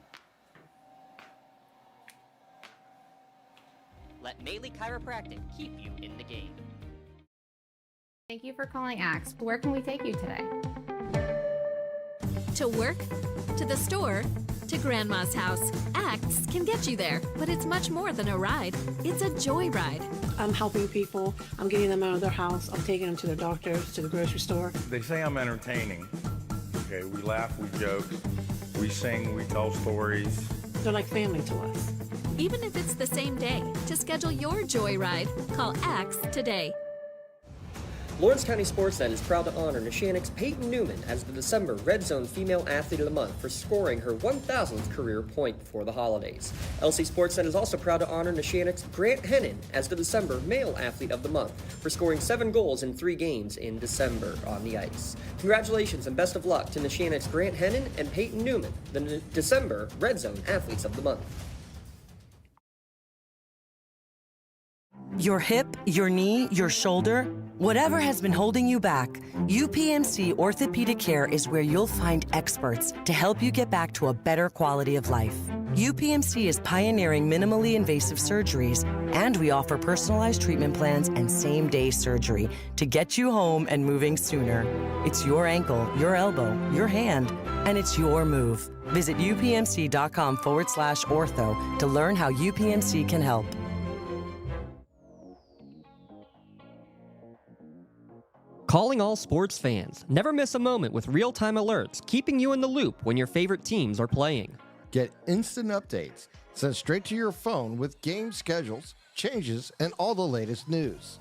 Let Melee Chiropractic keep you in the game. Thank you for calling Axe. Where can we take you today? To work, to the store, to Grandma's house. Axe can get you there, but it's much more than a ride. It's a joyride. I'm helping people. I'm getting them out of their house. I'm taking them to their doctors, to the grocery store. They say I'm entertaining. Okay, we laugh, we joke, we sing, we tell stories. They're like family to us. Even if it's the same day, to schedule your joyride, call Axe today. Lawrence County SportsNet is proud to honor Neshannock's Peyton Newman as the December Red Zone Female Athlete of the Month for scoring her 1,000th career point before the holidays. LC SportsNet is also proud to honor Neshannock's Grant Hennon as the December Male Athlete of the Month for scoring 7 goals in 3 games in December on the ice. Congratulations and best of luck to Neshannock's Grant Hennon and Peyton Newman, the December Red Zone Athletes of the Month. Your hip, your knee, your shoulder, whatever has been holding you back, UPMC Orthopedic Care is where you'll find experts to help you get back to a better quality of life. UPMC is pioneering minimally invasive surgeries, and we offer personalized treatment plans and same-day surgery to get you home and moving sooner. It's your ankle, your elbow, your hand, and it's your move. Visit upmc.com/ortho to learn how UPMC can help. Calling all sports fans. Never miss a moment with real-time alerts, keeping you in the loop when your favorite teams are playing. Get instant updates sent straight to your phone with game schedules, changes, and all the latest news.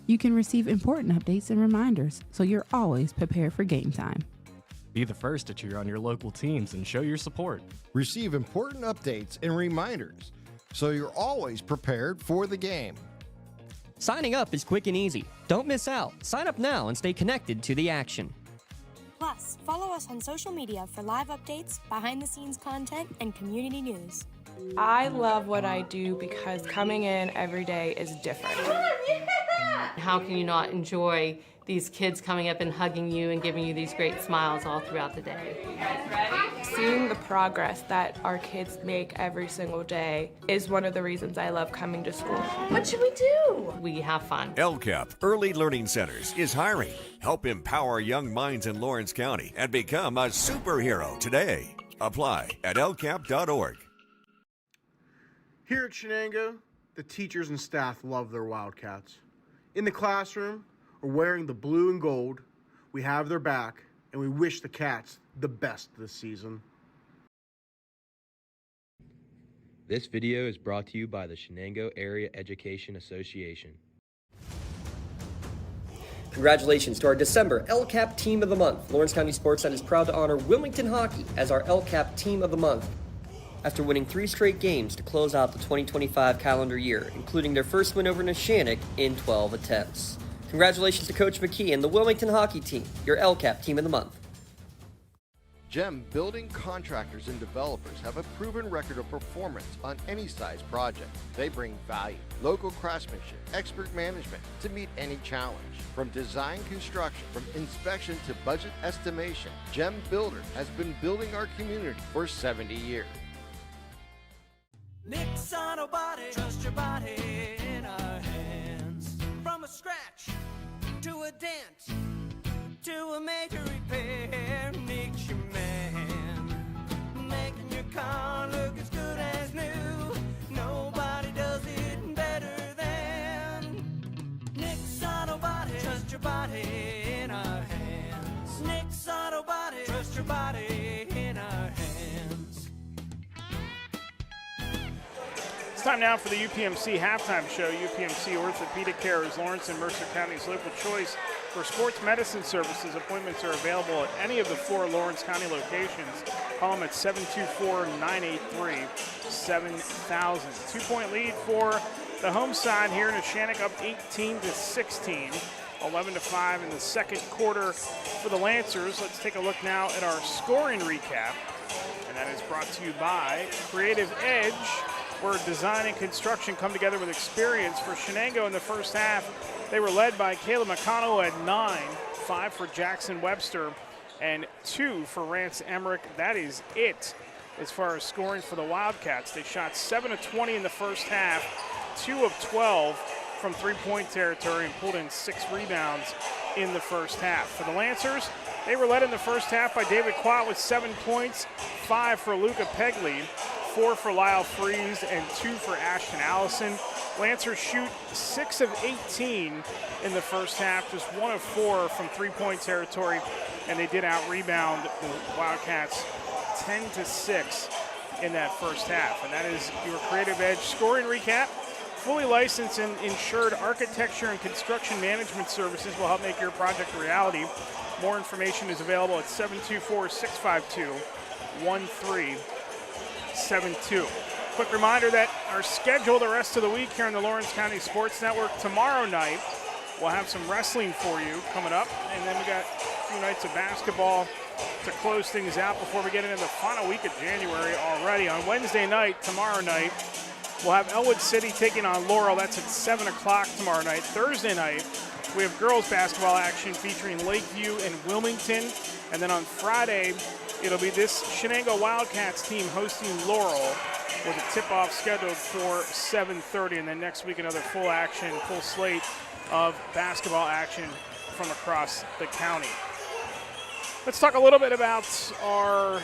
You can receive important updates and reminders, so you're always prepared for game time. Be the first to cheer on your local teams and show your support. Receive important updates and reminders, so you're always prepared for the game. Signing up is quick and easy. Don't miss out. Sign up now and stay connected to the action. Plus, follow us on social media for live updates, behind-the-scenes content, and community news. I love what I do because coming in every day is different. How can you not enjoy these kids coming up and hugging you and giving you these great smiles all throughout the day? Seeing the progress that our kids make every single day is one of the reasons I love coming to school. What should we do? We have fun. LCAP Early Learning Centers is hiring. Help empower young minds in Lawrence County and become a superhero today. Apply at lcap.org. Here at Shenango, the teachers and staff love their Wildcats. In the classroom, or wearing the blue and gold, we have their back, and we wish the Cats the best this season. This video is brought to you by the Shenango Area Education Association. Congratulations to our December LCAP Team of the Month. Lawrence County SportsNet is proud to honor Wilmington Hockey as our LCAP Team of the Month after winning 3 straight games to close out the 2025 calendar year, including their first win over Neshannock in 12 attempts. Congratulations to Coach McKee and the Wilmington Hockey Team, your LCAP Team of the Month. GEM building contractors and developers have a proven record of performance on any size project. They bring value, local craftsmanship, expert management to meet any challenge. From design construction, from inspection to budget estimation, GEM Builder has been building our community for 70 years. Nick's Auto Body, trust your body in our hands. From a scratch to a dent to a major repair, Nick's your man. Making your car look as good as new. Nobody does it better than Nick's Auto Body. Trust your body in our hands. Nick's Auto Body. your body in our hands. It's time now for the UPMC halftime show. UPMC Orthopedic Care is Lawrence and Mercer County's local choice for sports medicine services. Appointments are available at any of the 4 Lawrence County locations. Call them at 724-983-7000. 2-point lead for the home side here. Neshannock up 18-16. 11-5 in the second quarter for the Lancers. Let's take a look now at our scoring recap. And that is brought to you by Creative Edge, where design and construction come together with experience. For Shenango in the first half, they were led by Caleb McConnell at 9, 5 for Jackson Webster, and 2 for Rance Emmerich. That is it as far as scoring for the Wildcats. They shot 7 of 20 in the first half, 2 of 12 from three-point territory, and pulled in 6 rebounds in the first half. For the Lancers, they were led in the first half by David Quat with 7 points, 5 for Luca Pegley, 4 for Lyle Freeze, and 2 for Ashton Allison. Lancers shoot 6 of 18 in the first half, just 1 of 4 from three-point territory, and they did out-rebound the Wildcats 10-6 in that first half. And that is your Creative Edge scoring recap. Fully licensed and insured architecture and construction management services will help make your project a reality. More information is available at 724-652-1372. Quick reminder that our schedule the rest of the week here on the Lawrence County Sports Network. Tomorrow night, we'll have some wrestling for you coming up, and then we got a few nights of basketball to close things out before we get into the final week of January already. On Wednesday night, tomorrow night, we'll have Elwood City taking on Laurel. That's at 7 o'clock tomorrow night. Thursday night, we have girls basketball action featuring Lakeview and Wilmington. And then on Friday, it'll be this Shenango Wildcats team hosting Laurel with a tip-off scheduled for 7:30. And then next week, another full slate of basketball action from across the county. Let's talk a little bit about our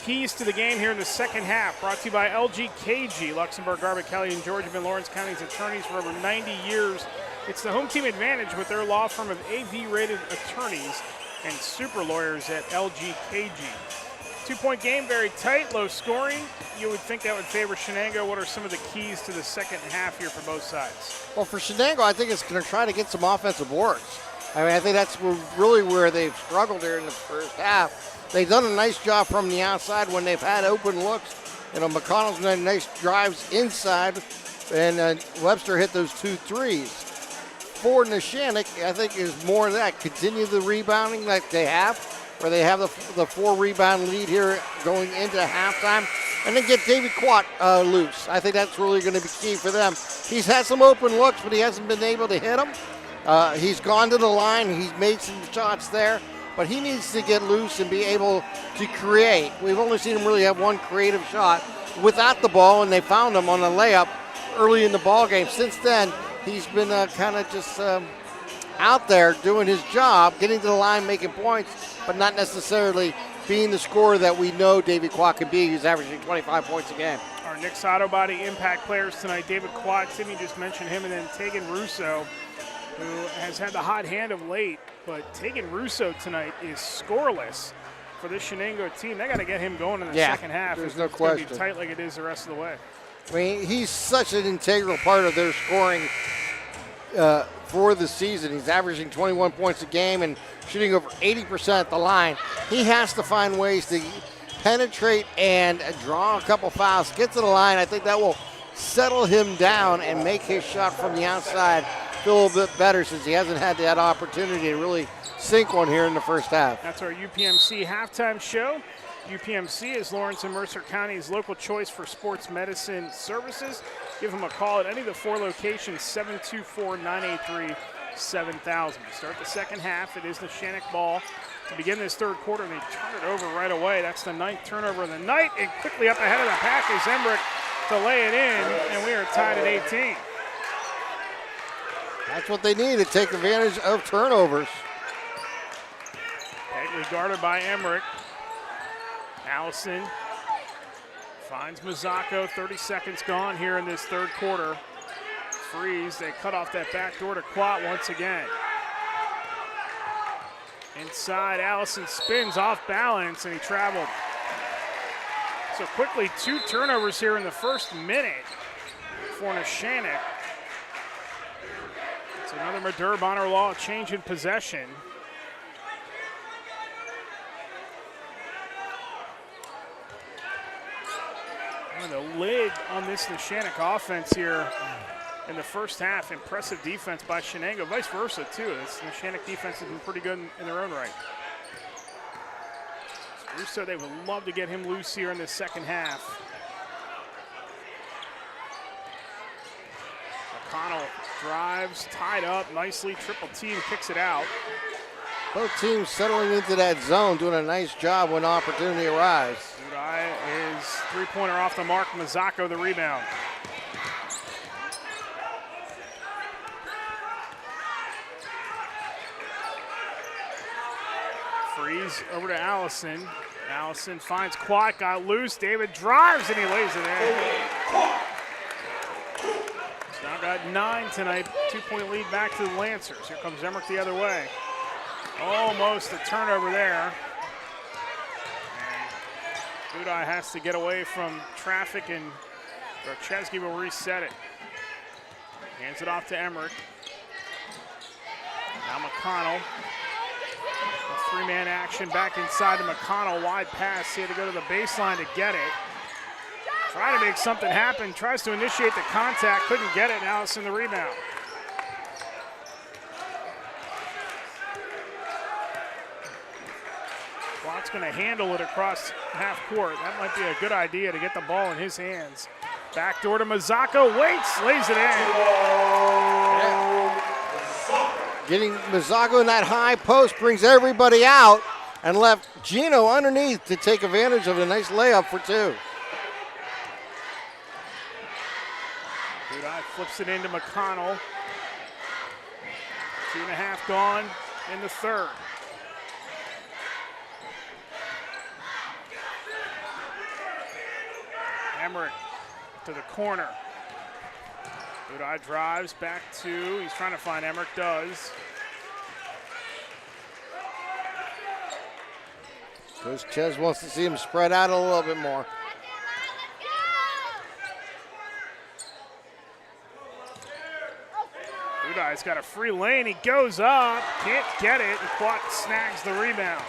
keys to the game here in the second half, brought to you by LGKG. Luxembourg, Garbutt, Kelly, and George have been Lawrence County's attorneys for over 90 years. It's the home team advantage with their law firm of AV-rated attorneys and super lawyers at LGKG. 2-point game, very tight, low scoring. You would think that would favor Shenango. What are some of the keys to the second half here for both sides? Well, for Shenango, I think it's going to try to get some offensive boards. I think that's really where they've struggled here in the first half. They've done a nice job from the outside when they've had open looks. McConnell's done nice drives inside, and Webster hit those 2 threes. For Neshannock, I think is more of that. Continue the rebounding like they have, where they have the 4-rebound lead here going into halftime, and then get David Quat loose. I think that's really going to be key for them. He's had some open looks, but he hasn't been able to hit them. He's gone to the line. He's made some shots there. But he needs to get loose and be able to create. We've only seen him really have one creative shot without the ball, and they found him on a layup early in the ball game. Since then, he's been kind of just out there doing his job, getting to the line, making points, but not necessarily being the scorer that we know David Quat can be. He's averaging 25 points a game. Our Nick's Auto Body impact players tonight, David Quat, Timmy just mentioned him, and then Tegan Russo, who has had the hot hand of late. But Tegan Russo tonight is scoreless for this Shenango team. They got to get him going in the second half. There's no question. question. It's going to be tight like it is the rest of the way. I mean, he's such an integral part of their scoring for the season. He's averaging 21 points a game and shooting over 80% at the line. He has to find ways to penetrate and draw a couple fouls, get to the line. I think that will settle him down and make his shot from the outside feel a little bit better, since he hasn't had that opportunity to really sink one here in the first half. That's our UPMC halftime show. UPMC is Lawrence and Mercer County's local choice for sports medicine services. Give them a call at any of the 4 locations, 724-983-7000. Start the second half. It is the Neshannock ball to begin this third quarter, and they turn it over right away. That's the 9th turnover of the night, and quickly up ahead of the pack is Emmerich to lay it in, and we are tied at 18. That's what they need to take advantage of turnovers. Pegley guarded by Emmerich. Allison finds Mazzocco. 30 seconds gone here in this third quarter. Freeze, they cut off that back door to Quat once again. Inside, Allison spins off balance, and he traveled. So quickly, 2 turnovers here in the first minute for Neshannock. It's another Madurb honor law change in possession. The lid on this Neshannock offense here in the first half. Impressive defense by Shenango, vice versa too. This Neshannock defense has been pretty good in their own right. So Russo, they would love to get him loose here in the second half. McConnell drives, tied up nicely, triple team, kicks it out. Both teams settling into that zone, doing a nice job when opportunity arrives. Udai is three-pointer off the mark. Mazzacco the rebound. Freeze over to Allison. Allison finds Quat, got loose. David drives and he lays it in. He's now got 9 tonight. 2-point lead back to the Lancers. Here comes Emmerich the other way. Almost a turnover there. And Udai has to get away from traffic, and Garczewski will reset it. Hands it off to Emmerich. Now McConnell. A 3-man action back inside to McConnell. Wide pass. He had to go to the baseline to get it. Trying to make something happen. Tries to initiate the contact. Couldn't get it. Now Allison the rebound. Watt's going to handle it across half court. That might be a good idea to get the ball in his hands. Backdoor to Mazzacco, waits, lays it in. Getting Mazzacco in that high post brings everybody out and left Gino underneath to take advantage of a nice layup for 2. Udai flips it into McConnell. 2.5 gone in the third. Emmerich to the corner. Udai drives back to, he's trying to find Emmerich, does. Coach Ches wants to see him spread out a little bit more. Udai's got a free lane, he goes up, can't get it, and Quat snags the rebound.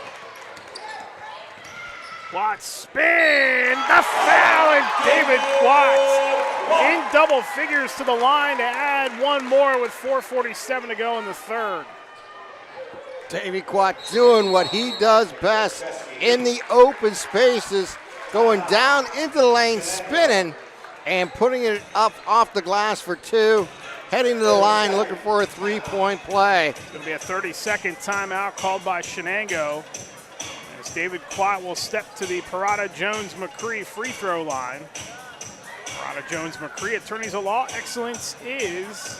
Quat spin, the foul, and David Quat in double figures to the line to add one more with 4:47 to go in the third. Davey Quat doing what he does best in the open spaces, going down into the lane, spinning, and putting it up off the glass for 2. Heading to the line, looking for a 3-point play. It's going to be a 30-second timeout called by Shenango. David Quat will step to the Parada Jones-McCree free throw line. Parada Jones-McCree, attorneys of law, excellence is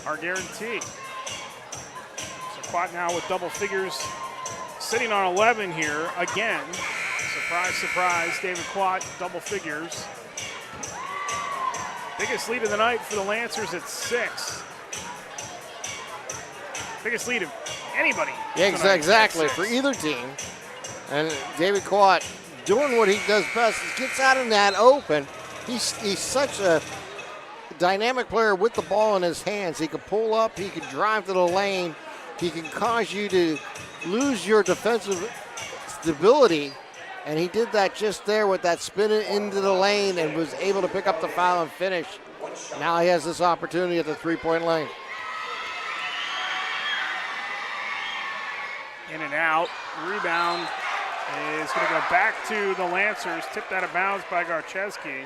our guarantee. So Quat now with double figures, sitting on 11 here again. Surprise, surprise, David Quat, double figures. Biggest lead of the night for the Lancers at 6. Biggest lead of anybody. Yeah, exactly, for either team. And David Quat doing what he does best, he gets out in that open. He's such a dynamic player with the ball in his hands. He can pull up, he can drive to the lane, he can cause you to lose your defensive stability, and he did that just there with that spin into the lane and was able to pick up the foul and finish. Now he has this opportunity at the 3-point lane. In and out, rebound is going to go back to the Lancers, tipped out of bounds by Garczewski.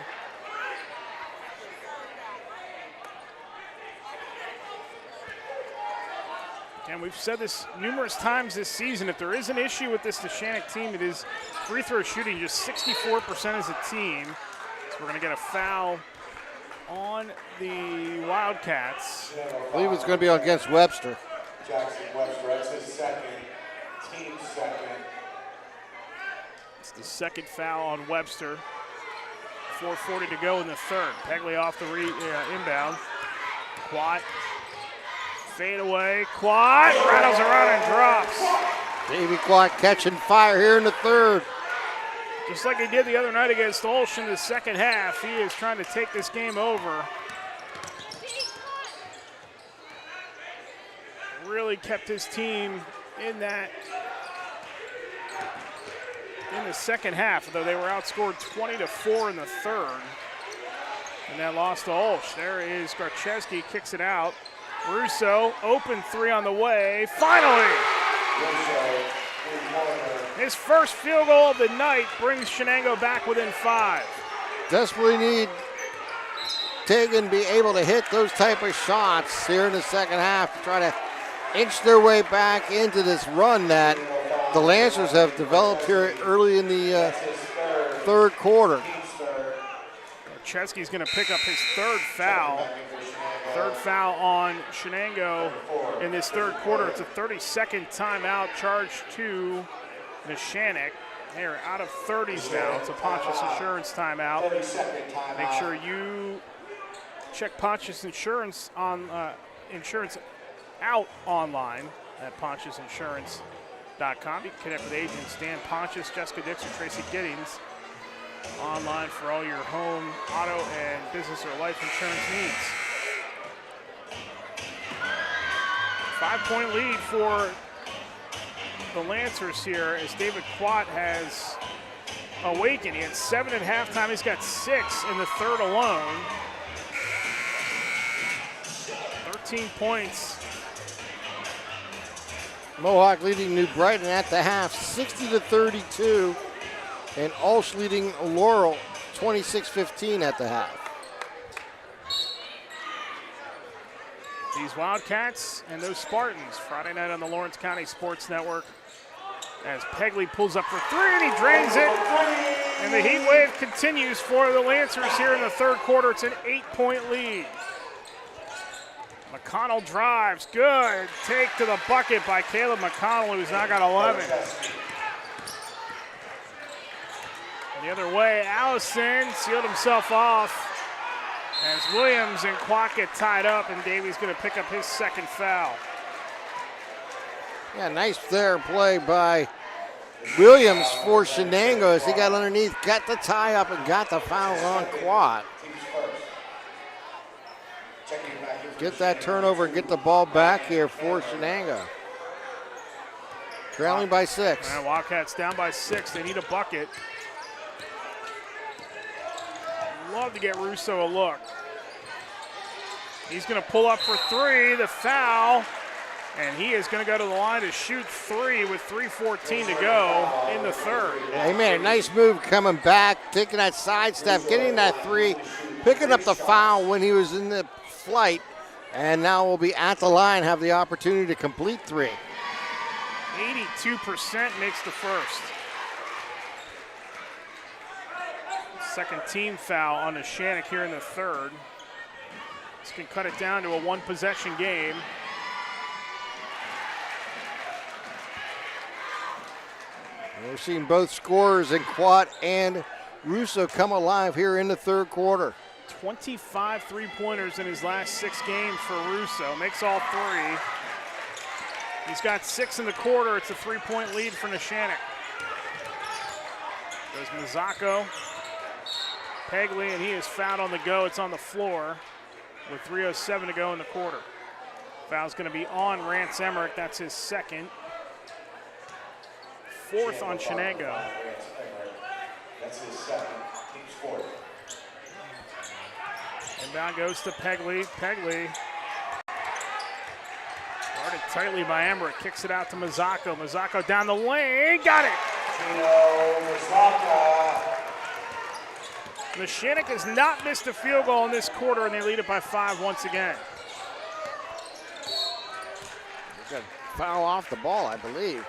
And we've said this numerous times this season, if there is an issue with this Neshannock team, it is free throw shooting, just 64% as a team. So we're going to get a foul on the Wildcats. I believe it's going to be against Webster. Jackson Webster, that's his second, team second. It's the second foul on Webster. 4:40 to go in the third. Pegley off the inbound. Quat. Fade away. Quat rattles around and drops. Davy Quat catching fire here in the third. Just like he did the other night against Olsh in the second half, he is trying to take this game over. Really kept his team in the second half, though they were outscored 20-4 in the third. And that loss to Olsh. There is Garcheski, kicks it out. Russo, open three on the way. Finally! His first field goal of the night brings Shenango back within 5. Desperately need Tegan be able to hit those type of shots here in the second half to try to inch their way back into this run that the Lancers have developed here early in the third quarter. Garcheski's going to pick up his third foul. Third foul on Shenango in this third quarter. It's a 30-second timeout charged to Neshannock. They're out of 30s now. It's a Pontius Insurance timeout. Make sure you check Pontius Insurance on Insurance Out online at PontiusInsurance.com. You can connect with agents Dan Pontius, Jessica Dixon, Tracy Giddings online for all your home, auto, and business or life insurance needs. 5-point lead for the Lancers here as David Quat has awakened. He had 7 at halftime. He's got 6 in the third alone. 13 points. Mohawk leading New Brighton at the half, 60-32. And Ulsh leading Laurel, 26-15 at the half. These Wildcats and those Spartans, Friday night on the Lawrence County Sports Network. As Pegley pulls up for 3 and he drains it. And the heat wave continues for the Lancers here in the third quarter. It's an 8-point lead. McConnell drives, good. Take to the bucket by Caleb McConnell, who's now got 11. And the other way, Allison sealed himself off as Williams and Quat get tied up, and Davies going to pick up his second foul. Yeah, nice there play by Williams for Shenango as he got underneath, got the tie up, and got the foul on Quat. Get that turnover and get the ball back here for Shenango. Trailing by 6. And Wildcats down by 6. They need a bucket. Love to get Russo a look. He's going to pull up for 3, the foul, and he is going to go to the line to shoot 3 with 3:14 to go in the third. Yeah, he made a nice move coming back, taking that sidestep, getting that 3, picking up the foul when he was in the flight, and now will be at the line, have the opportunity to complete 3. 82% makes the first. Second team foul on Neshannock here in the third. This can cut it down to a 1-possession game. We're seeing both scorers in Quat and Russo come alive here in the third quarter. 25 three-pointers in his last 6 games for Russo. Makes all 3. He's got 6 in the quarter. It's a 3-point lead for Neshannock. Goes Mazzocco. Pegley, and he is fouled on the go. It's on the floor with 3:07 to go in the quarter. Foul's going to be on Rance Emmerich. That's his second. 4th on Shenango. That's his second. Team's 4th. Inbound goes to Pegley. Pegley guarded tightly by Emmerich. Kicks it out to Mazzocco. Mazzocco down the lane. Got it. Neshannock has not missed a field goal in this quarter, and they lead it by 5 once again. Got a foul off the ball, I believe.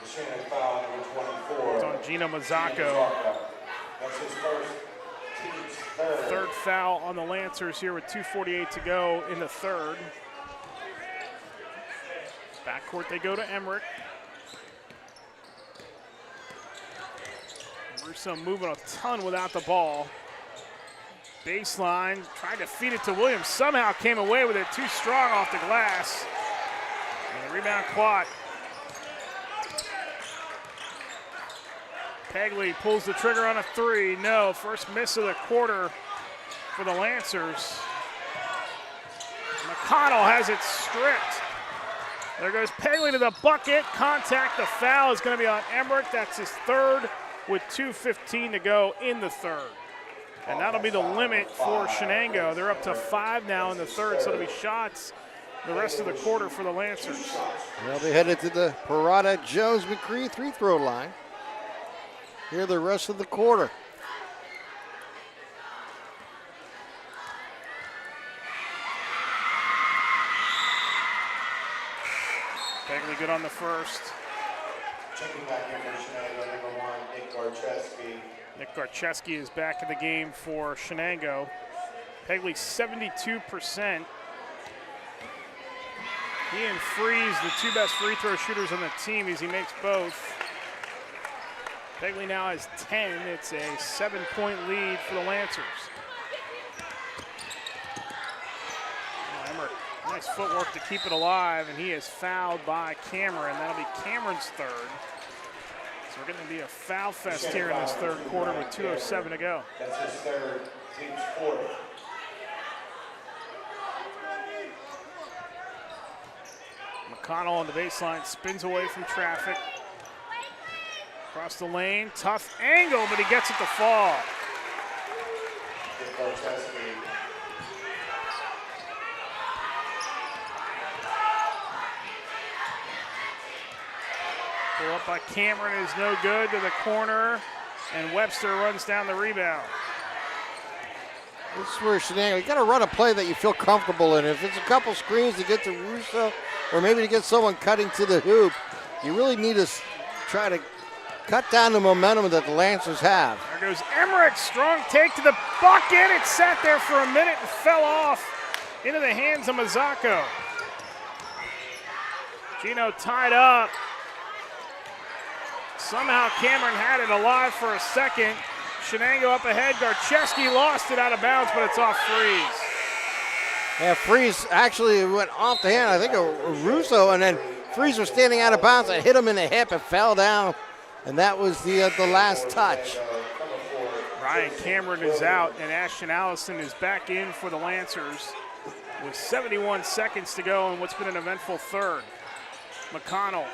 Neshannock foul number 24. It's on Gino Mazzocco. That's his first, team's third. Third foul on the Lancers here with 2:48 to go in the third. Backcourt they go to Emmerich. Russo moving a ton without the ball. Baseline, tried to feed it to Williams. Somehow came away with it too strong off the glass. And Rebound Quat. Pegley pulls the trigger on a three. No, first miss of the quarter for the Lancers. McConnell has it stripped. There goes Pegley to the bucket. Contact, the foul is going to be on Emmerich. That's his third with 2:15 to go in the third. And that'll be the limit for Shenango. They're up to 5 now in the third, so it'll be shots the rest of the quarter for the Lancers. They'll be headed to the Parada Jones McCree free throw line here the rest of the quarter. Pegley good on the first. Checking back in for Shenango, number 1, Nick Garcheski. Nick Garcheski is back in the game for Shenango. Pegley 72%. He and Freeze, the two best free throw shooters on the team, as he makes both. Pegley now has 10. It's a 7-point lead for the Lancers. Emmerich, nice footwork to keep it alive, and he is fouled by Cameron. That'll be Cameron's third. So we're going to be a foul fest here in this third quarter with 2:07 to go. That's his third, team's fourth. McConnell on the baseline, spins away from traffic. Across the lane, tough angle, but he gets it to fall. Pull up by Cameron is no good to the corner, and Webster runs down the rebound. This is where Shenango, you got to run a play that you feel comfortable in. If it's a couple screens to get to Russo, or maybe to get someone cutting to the hoop, you really need to try to cut down the momentum that the Lancers have. There goes Emmerich, strong take to the bucket. It sat there for a minute and fell off into the hands of Mazzocco. Gino tied up. Somehow Cameron had it alive for a second. Shenango up ahead. Garcheski lost it out of bounds, but it's off Freeze. Yeah, Freeze actually went off the hand, I think, of Russo, and then Freeze was standing out of bounds. It hit him in the hip and fell down, and that was the last touch. Ryan Cameron is out, and Ashton Allison is back in for the Lancers with 71 seconds to go in what's been an eventful third. McConnell.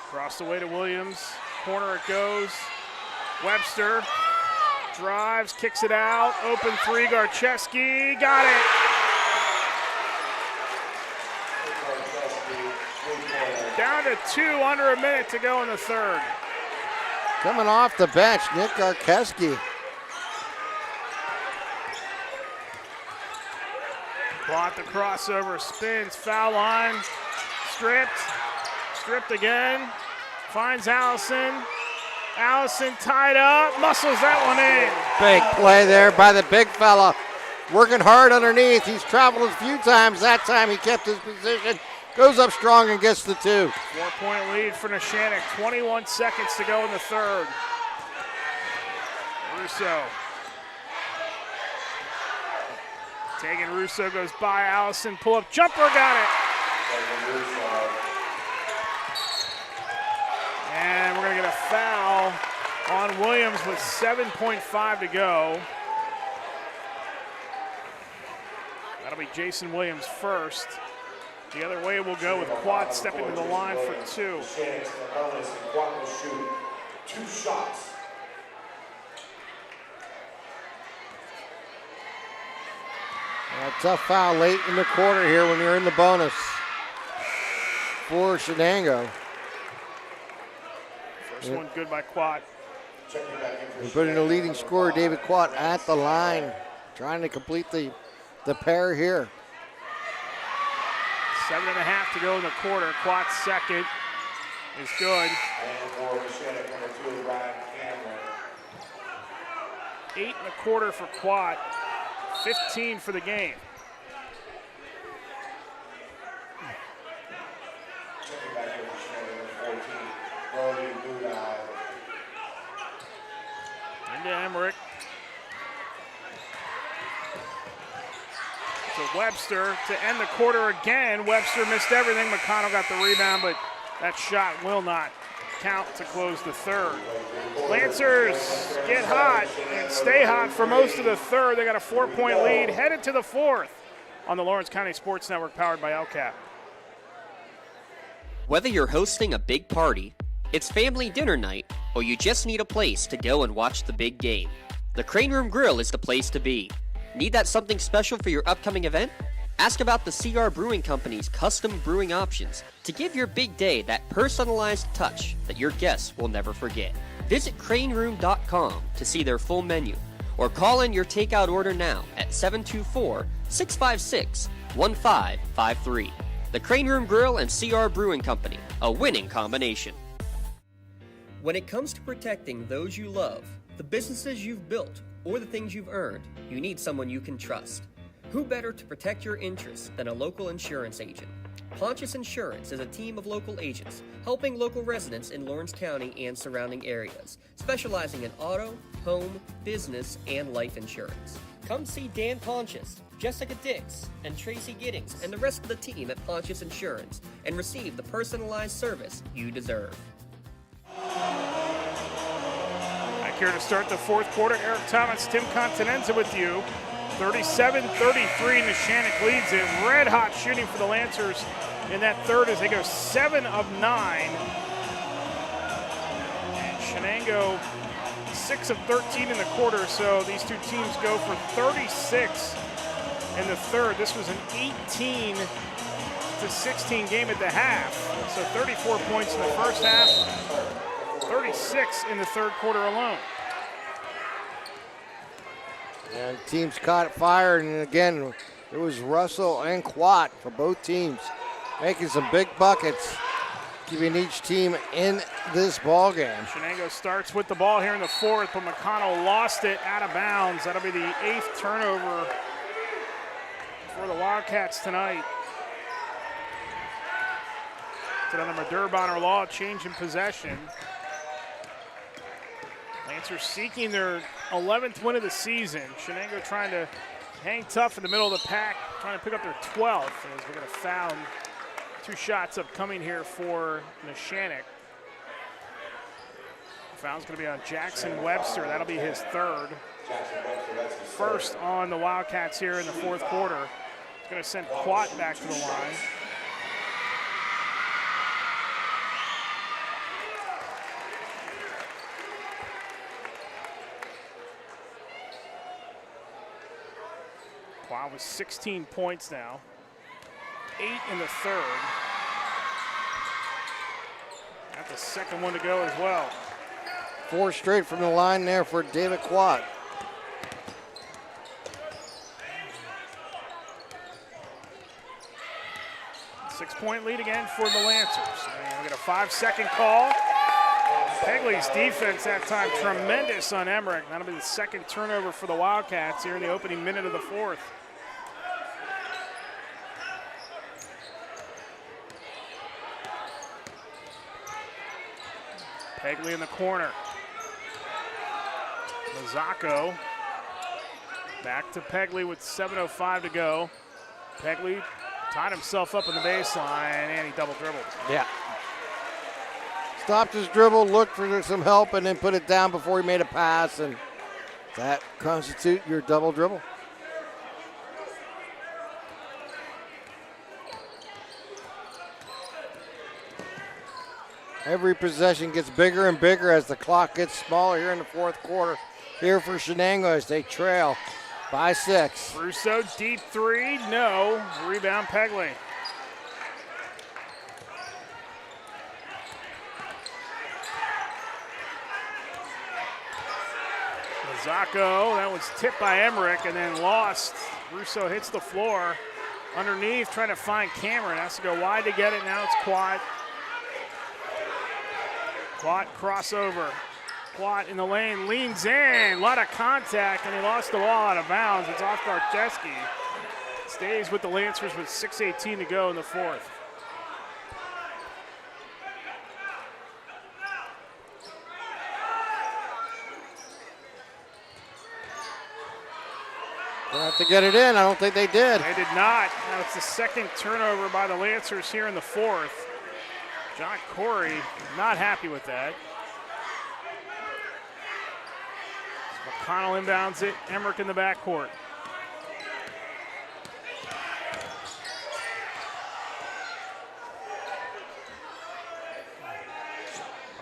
Across the way to Williams. Corner it goes. Webster drives, kicks it out. Open three, Garcheski. Got it. Down to 2, under a minute to go in the third. Coming off the bench, Nick Garcheski. Plot the crossover, spins, foul line, stripped again. Finds Allison. Allison tied up, muscles that one in. Big play there by the big fella. Working hard underneath. He's traveled a few times. That time he kept his position. Goes up strong and gets the 2. 4-point lead for Neshannock. 21 seconds to go in the third. Russo. Taking Russo goes by Allison. Pull up jumper, got it. And we're going to get a foul on Williams with 7.5 to go. That'll be Jason Williams first. The other way will go with Quad stepping to the line for 2. Quad will shoot 2 shots. A tough foul late in the quarter here when you're in the bonus for Shenango. First one good by Quad. We're putting the leading scorer, David Quat, at the line, trying to complete the pair here. 7.5 to go in the quarter. Quat's second is good. And for Neshannock, number 2 is Ryan Cameron. 8.25 for Quat. 15 for the game. Checking back in for Neshannock, number 14, Brody Budai. Into Emmerich. to Webster to end the quarter again. Webster missed everything. McConnell got the rebound, but that shot will not count to close the third. Lancers get hot and stay hot for most of the third. They got a 4-point lead, headed to the fourth on the Lawrence County Sports Network, powered by LCAP. Whether you're hosting a big party, it's family dinner night, or you just need a place to go and watch the big game, the Crane Room Grill is the place to be. Need that something special for your upcoming event? Ask about the CR Brewing Company's custom brewing options to give your big day that personalized touch that your guests will never forget. Visit craneroom.com to see their full menu, or call in your takeout order now at 724-656-1553. The Crane Room Grill and CR Brewing Company, a winning combination. When it comes to protecting those you love, the businesses you've built, or the things you've earned, you need someone you can trust. Who better to protect your interests than a local insurance agent? Pontius Insurance is a team of local agents helping local residents in Lawrence County and surrounding areas, specializing in auto, home, business, and life insurance. Come see Dan Pontius, Jessica Dix, and Tracy Giddings, and the rest of the team at Pontius Insurance, and receive the personalized service you deserve. Back here to start the fourth quarter, Eric Thomas, Tim Continenza with you. 37-33, Neshannock leads it. Red hot shooting for the Lancers in that third as they go 7 of 9. And Shenango 6 of 13 in the quarter, so these two teams go for 36 in the third. This was an 18-16 game at the half, so 34 points in the first half, 36 in the third quarter alone. And teams caught fire, and again, it was Russell and Quat for both teams making some big buckets, keeping each team in this ball game. Shenango starts with the ball here in the fourth, but McConnell lost it out of bounds. That'll be the 8th turnover for the Wildcats tonight. It's another Madurbonner Law change in possession. Lancers seeking their 11th win of the season. Shenango trying to hang tough in the middle of the pack, trying to pick up their 12th as we're going to foul. 2 shots upcoming here for Neshannock. Foul's going to be on Jackson Webster. That'll be his third. First on the Wildcats here in the fourth quarter. It's going to send Quat back to the line. Quat with 16 points now. 8 in the third. Got the second one to go as well. 4 straight from the line there for David Quat. Six-point lead again for the Lancers. And we get a 5-second call. Pegley's defense that time tremendous on Emmerich. That'll be the second turnover for the Wildcats here in the opening minute of the fourth. Pegley in the corner. Mazzacco back to Pegley with 7:05 to go. Pegley tied himself up in the baseline and he double dribbled. Yeah. Stopped his dribble, looked for some help, and then put it down before he made a pass, and that constitutes your double dribble. Every possession gets bigger and bigger as the clock gets smaller here in the fourth quarter. Here for Shenango as they trail by 6. Russo, deep three, no. Rebound, Pegley. Mazzacco, that was tipped by Emmerich and then lost. Russo hits the floor. Underneath, trying to find Cameron. Has to go wide to get it. Now it's Quat. Quat crossover. Quat in the lane, leans in. A lot of contact, and he lost the ball out of bounds. It's off Garcheski. Stays with the Lancers with 6:18 to go in the fourth. They'll have to get it in. I don't think they did. They did not. Now it's the second turnover by the Lancers here in the fourth. John Corey not happy with that. McConnell inbounds it. Emmerich in the backcourt.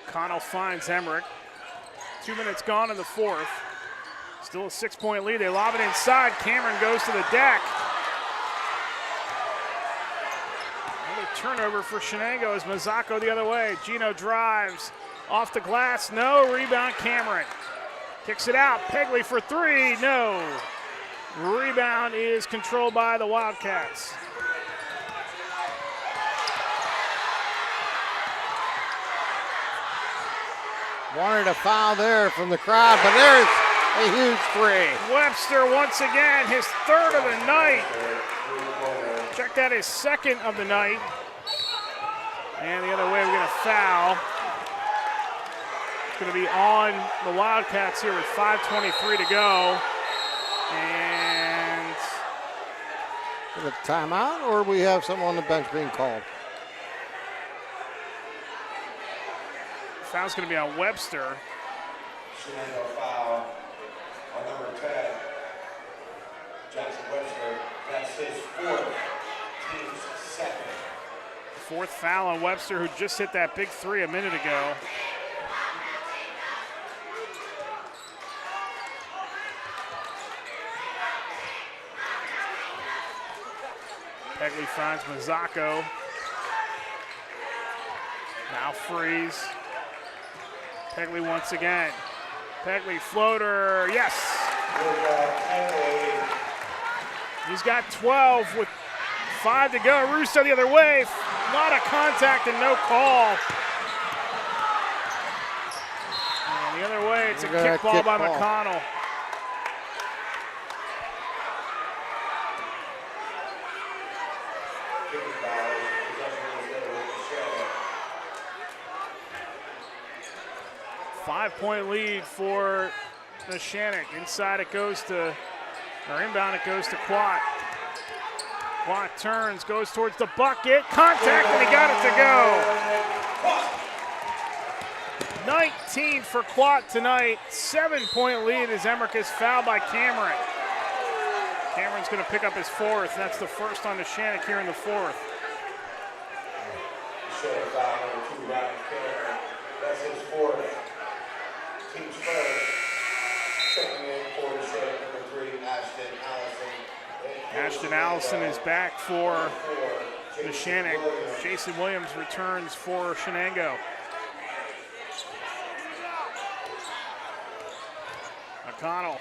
McConnell finds Emmerich. 2 minutes gone in the fourth. Still a 6-point lead. They lob it inside. Cameron goes to the deck. Another turnover for Shenango as Mazzocco the other way. Gino drives off the glass. No. Rebound Cameron. Kicks it out. Pegley for three. No. Rebound is controlled by the Wildcats. Wanted a foul there from the crowd, but there's a huge three. Webster once again, his third of the night. Check that, his second of the night. And the other way, we're going to foul. It's going to be on the Wildcats here with 5:23 to go. And is it a timeout, or we have someone on the bench being called? Foul's going to be on Webster. Shenango foul on number 10, Jackson Webster. That's his fourth, team's second. Fourth foul on Webster, who just hit that big three a minute ago. Pegley finds Mazzocco. Now freeze. Pegley once again. Pegley floater, yes. He's got 12 with 5 to go. Russo the other way. A lot of contact and no call. And the other way, it's a kickball by McConnell. Five-point lead for Neshannock. Inside it goes to, or inbound it goes to Quat. Quat turns, goes towards the bucket. Contact, and he got it to go. 19 for Quat tonight. 7-point lead as Emmerich is fouled by Cameron. Cameron's going to pick up his fourth. That's the first on Neshannock here in the fourth. That's his fourth. Team's first. Checking in for the set, number 3, Ashton Allison. Ashton Allison is back for Neshannock. Jason Williams returns for Shenango. McConnell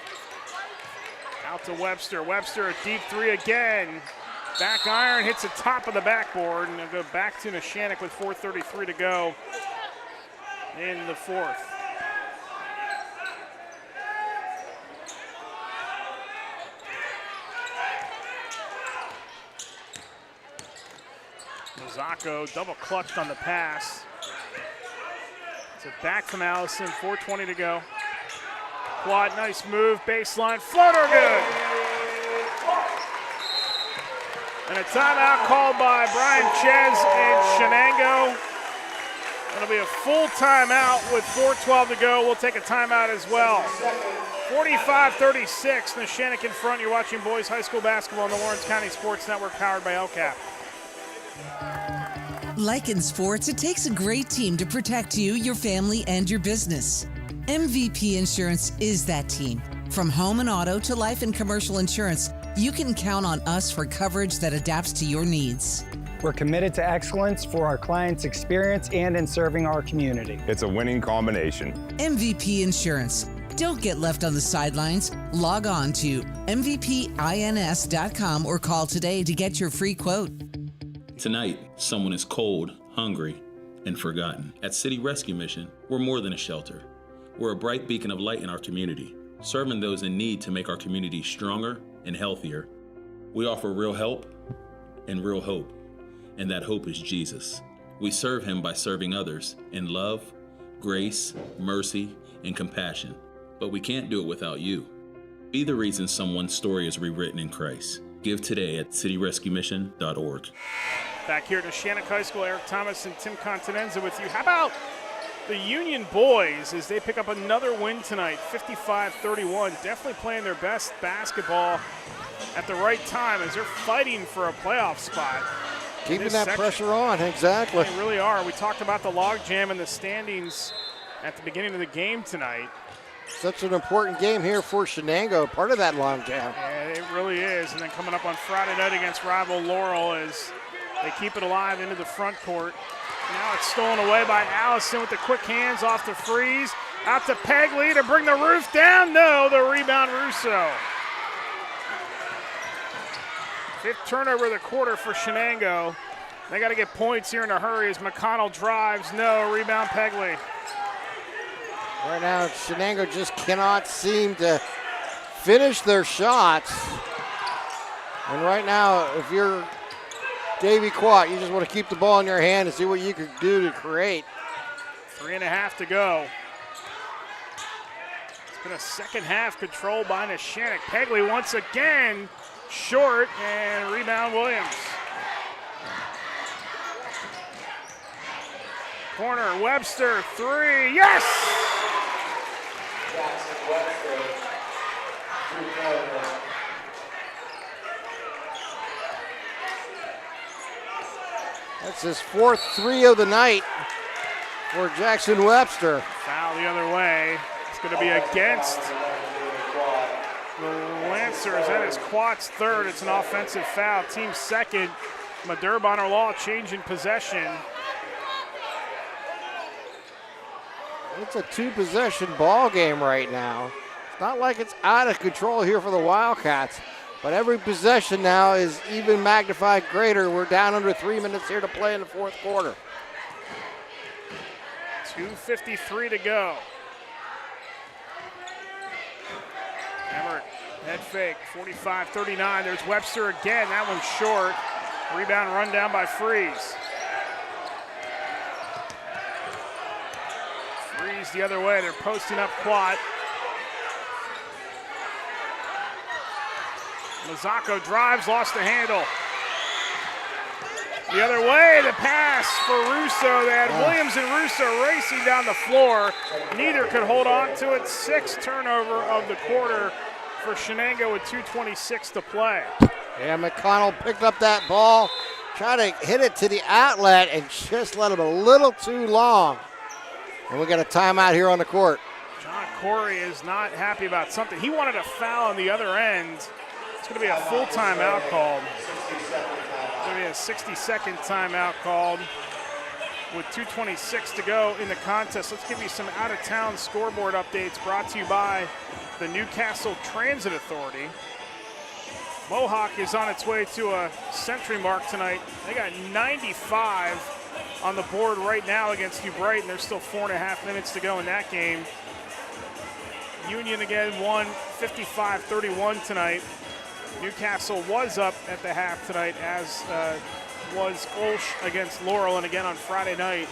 out to Webster. Webster a deep three again. Back iron hits the top of the backboard, and they'll go back to Neshannock with 4:33 to go in the fourth. Mazzocco double clutched on the pass. It's a back from Allison, 4:20 to go. Quad, nice move, baseline, floater good. And a timeout called by Brian Ches and Shenango. It'll be a full timeout with 4:12 to go. We'll take a timeout as well. 45-36, Neshannock in front. You're watching boys high school basketball on the Lawrence County Sports Network, powered by LCAP. Like in sports, it takes a great team to protect you, your family, and your business. MVP Insurance is that team. From home and auto to life and commercial insurance, you can count on us for coverage that adapts to your needs. We're committed to excellence for our clients' experience and in serving our community. It's a winning combination. MVP Insurance. Don't get left on the sidelines. Log on to mvpins.com or call today to get your free quote. Tonight, someone is cold, hungry, and forgotten. At City Rescue Mission, we're more than a shelter. We're a bright beacon of light in our community, serving those in need to make our community stronger and healthier. We offer real help and real hope, and that hope is Jesus. We serve him by serving others in love, grace, mercy, and compassion, but we can't do it without you. Be the reason someone's story is rewritten in Christ. Give today at cityrescuemission.org. Back here at Neshannock High School, Eric Thomas and Tim Continenza with you. How about the Union boys as they pick up another win tonight, 55-31. Definitely playing their best basketball at the right time as they're fighting for a playoff spot. Keeping that pressure on, exactly. They really are. We talked about the logjam in the standings at the beginning of the game tonight. Such an important game here for Shenango, part of that logjam. Yeah, it really is. And then coming up on Friday night against rival Laurel as they keep it alive into the front court. Now it's stolen away by Allison with the quick hands off the freeze. Out to Pegley to bring the roof down. No, the rebound Russo. Fifth turnover of the quarter for Shenango. They got to get points here in a hurry as McConnell drives. No, rebound Pegley. Right now, Shenango just cannot seem to finish their shots. And right now, if you're Davey Quat, you just want to keep the ball in your hand and see what you can do to create. 3.5 to go. It's been a second half controlled by Neshannock. Pegley once again short, and rebound Williams. Corner, Webster, three, yes! That's his fourth three of the night for Jackson Webster. Foul the other way. It's going to be against the Lancers. That is Quat's third. It's an offensive foul. Team second. Madurban Law changing possession. It's a two-possession ball game right now. It's not like it's out of control here for the Wildcats, but every possession now is even magnified greater. We're down under 3 minutes here to play in the fourth quarter. 2:53 to go. Emmerich, head fake, 45-39. There's Webster again. That one's short. Rebound run down by Freeze. Freeze the other way. They're posting up Quat. Mazzocco drives, lost the handle. The other way, the pass for Russo. They had Williams and Russo racing down the floor. Neither could hold on to it. Sixth turnover of the quarter for Shenango with 2:26 to play. Yeah, McConnell picked up that ball, tried to hit it to the outlet, and just let him a little too long. And we got a timeout here on the court. John Corey is not happy about something. He wanted a foul on the other end. It's going to be a full timeout called. It's going to be a 60-second timeout called with 2:26 to go in the contest. Let's give you some out-of-town scoreboard updates brought to you by the Newcastle Transit Authority. Mohawk is on its way to a century mark tonight. They got 95 on the board right now against New Brighton. There's still 4.5 minutes to go in that game. Union again won 55-31 tonight. Newcastle was up at the half tonight, as was Olsh against Laurel. And again on Friday night,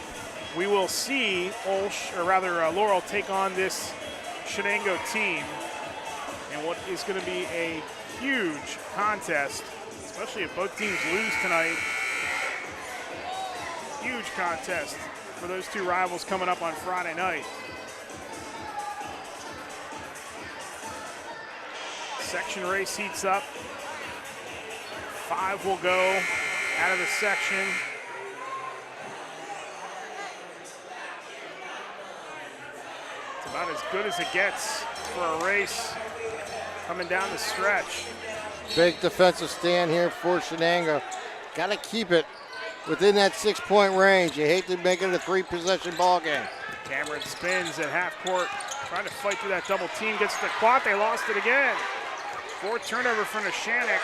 we will see Laurel take on this Shenango team and what is going to be a huge contest, especially if both teams lose tonight. Huge contest for those two rivals coming up on Friday night. Section race heats up. 5 will go out of the section. It's about as good as it gets for a race coming down the stretch. Big defensive stand here for Shenango. Got to keep it within that 6-point range. You hate to make it a 3-possession ball game. Cameron spins at half court, trying to fight through that double team. Gets the Quat. They lost it again. 4th turnover for Neshannock.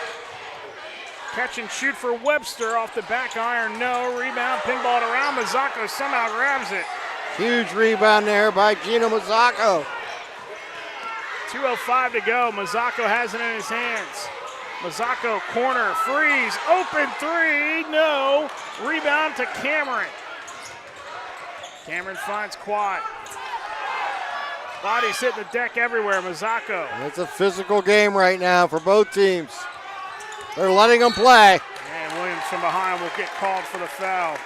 Catch and shoot for Webster off the back iron. No. Rebound, pinball around. Mazzocco somehow grabs it. Huge rebound there by Gino Mazzocco. 2:05 to go. Mazzocco has it in his hands. Mazzocco corner, freeze, open three, no. Rebound to Cameron. Cameron finds Quat. Bodies hitting the deck everywhere. Mazzocco. It's a physical game right now for both teams. They're letting them play. And Williams from behind will get called for the foul.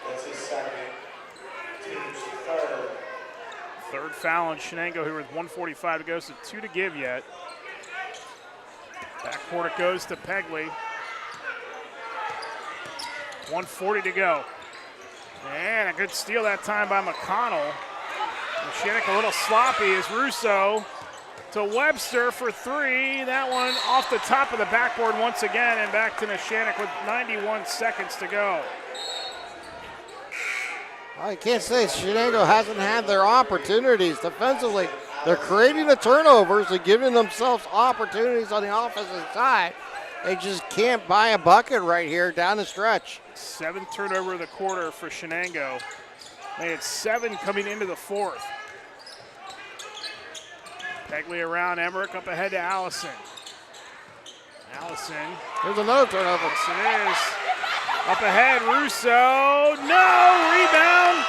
That's his second. Team's third. Third foul on Shenango here with 1:45 to go, so 2 to give yet. Backcourt it goes to Pegley. 1:40 to go. And a good steal that time by McConnell. Neshannock a little sloppy as Russo to Webster for 3. That one off the top of the backboard once again, and back to Neshannock with 91 seconds to go. I can't say Shenango hasn't had their opportunities defensively. They're creating the turnovers and giving themselves opportunities on the offensive side. They just can't buy a bucket right here down the stretch. 7th turnover of the quarter for Shenango. They had 7 coming into the 4th. Pegley around Emmerich, up ahead to Allison. Allison. There's another turnover. Yes, it is. Up ahead, Russo. No! Rebound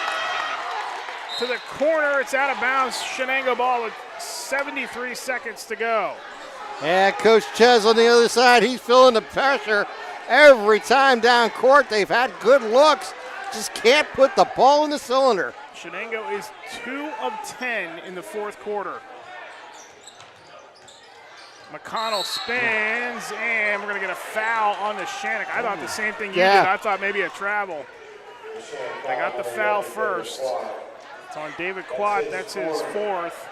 to the corner. It's out of bounds. Shenango ball with 73 seconds to go. Yeah, Coach Ches on the other side, he's feeling the pressure every time down court. They've had good looks, just can't put the ball in the cylinder. Shenango is 2 of 10 in the 4th quarter. McConnell spins, and we're going to get a foul on Neshannock. I thought the same thing you did. I thought maybe a travel. They got the foul first. It's on David Quat. That's his 4th.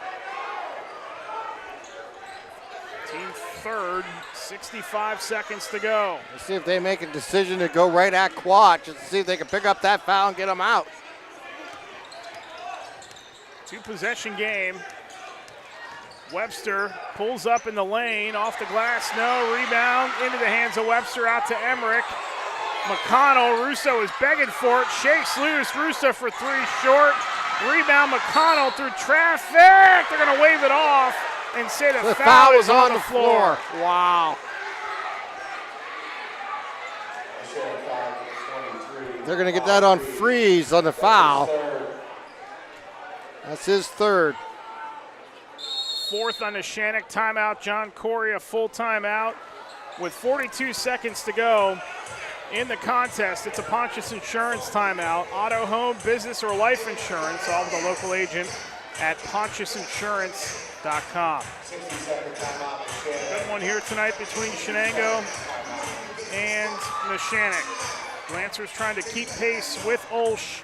Team 3rd, 65 seconds to go. Let's see if they make a decision to go right at Quat, just to see if they can pick up that foul and get them out. 2-possession game. Webster pulls up in the lane, off the glass, no, rebound, into the hands of Webster, out to Emmerich. McConnell, Russo is begging for it, shakes loose, Russo for 3 short. Rebound, McConnell through traffic. They're gonna wave it off and say the foul is on the floor. Wow. They're gonna get that on Freeze on the foul. That's his 3rd. 4th on the Neshannock timeout. John Corey, a full timeout with 42 seconds to go in the contest. It's a Pontius Insurance timeout. Auto, home, business, or life insurance, all with a local agent at pontiusinsurance.com. Good one here tonight between Shenango and Neshannock. Lancers trying to keep pace with Olsh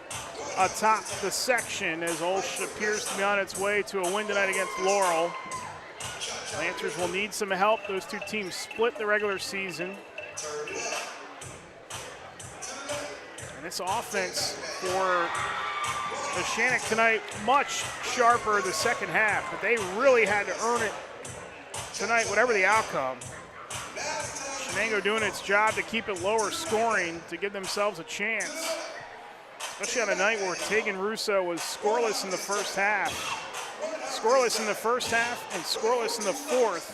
atop the section as Olsh appears to be on its way to a win tonight against Laurel. Lancers will need some help. Those 2 teams split the regular season. And this offense for Neshannock tonight, much sharper the second half, but they really had to earn it tonight, whatever the outcome. Shenango doing its job to keep it lower scoring to give themselves a chance. Especially on a night where Tegan Russo was scoreless in the first half. Scoreless in the first half and scoreless in the 4th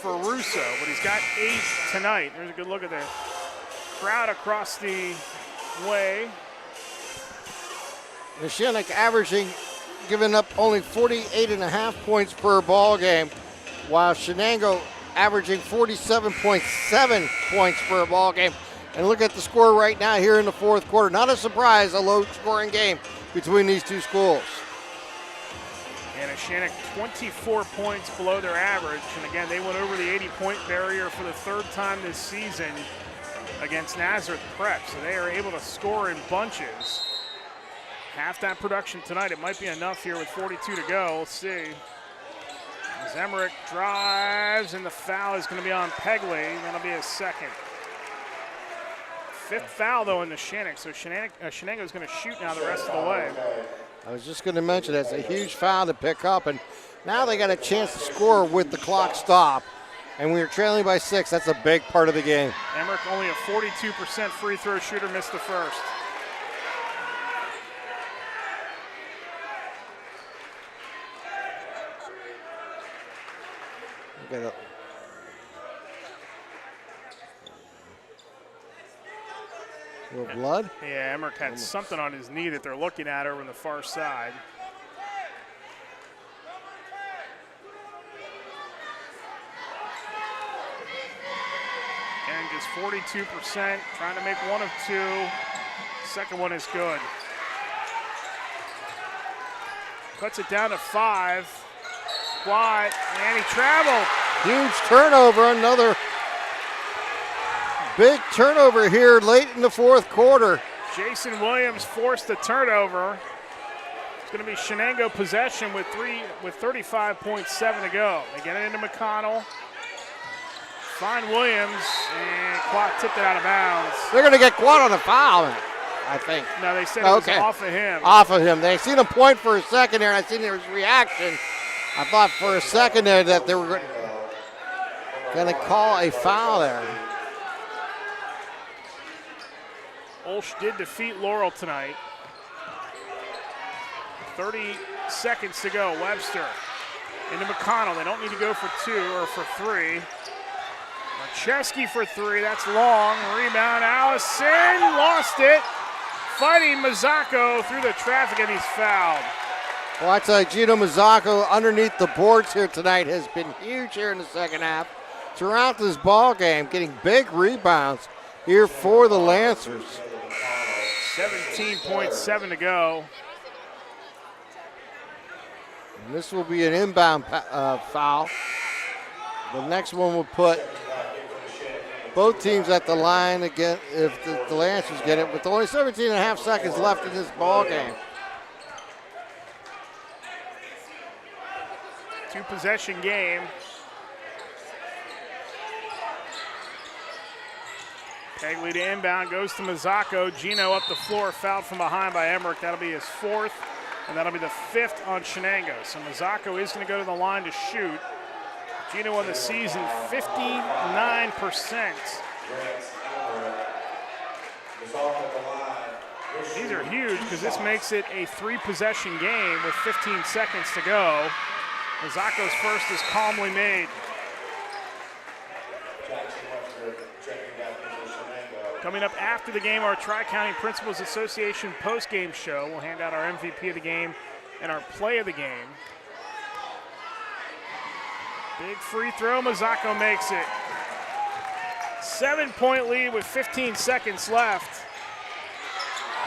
for Russo, but he's got 8 tonight. There's a good look at the crowd across the way. Neshannock averaging, giving up only 48.5 points per ball game, while Shenango averaging 47.7 points per ball game. And look at the score right now here in the 4th quarter. Not a surprise, a low-scoring game between these 2 schools. And Neshannock 24 points below their average. And again, they went over the 80-point barrier for the 3rd time this season against Nazareth Prep. So they are able to score in bunches. Half that production tonight. It might be enough here with 42 to go. We'll see. As Emmerich drives, and the foul is going to be on Pegley. That'll be his 2nd. 5th foul, though, in Neshannock. So Shenango is going to shoot now the rest of the way. I was just going to mention that's a huge foul to pick up, and now they got a chance to score with the clock stop. And we are trailing by 6. That's a big part of the game. Emmerich, only a 42% free throw shooter, missed the first. A little blood? Yeah, Emmerich had something on his knee that they're looking at over on the far side. And just 42%, trying to make one of two. Second one is good. Cuts it down to 5. Wide, and he traveled. Huge turnover, another big turnover here late in the fourth quarter. Jason Williams forced the turnover. It's going to be Shenango possession with 35.7 to go. They get it into McConnell. Find Williams, and Quat tipped it out of bounds. They're going to get Quat on a foul, I think. No, they said it was off of him. Off of him. They seen him point for a second there, and I seen his reaction. I thought for a second there that they were going to call a foul there. Olsh did defeat Laurel tonight. 30 seconds to go. Webster into McConnell. They don't need to go for 2 or for 3. Marcheski for 3. That's long. Rebound. Allison lost it. Fighting Mazzocco through the traffic, and he's fouled. Well, I tell you, Gino Mazzocco underneath the boards here tonight has been huge here in the second half. Throughout this ball game, getting big rebounds here for the Lancers. 17.7 to go. And this will be an inbound foul. The next one will put both teams at the line again if the Lancers get it, with only 17 and a half seconds left in this ball game. 2-possession game. Pegley to inbound, goes to Mazzocco. Gino up the floor, fouled from behind by Emmerich. That'll be his 4th, and that'll be the 5th on Shenango. So Mazzocco is going to go to the line to shoot. Gino on the season, 59%. These are huge because this makes it a 3-possession game with 15 seconds to go. Mazzocco's first is calmly made. Coming up after the game, our Tri-County Principals Association postgame show. We'll hand out our MVP of the game and our play of the game. Big free throw, Mazzocco makes it. 7-point lead with 15 seconds left.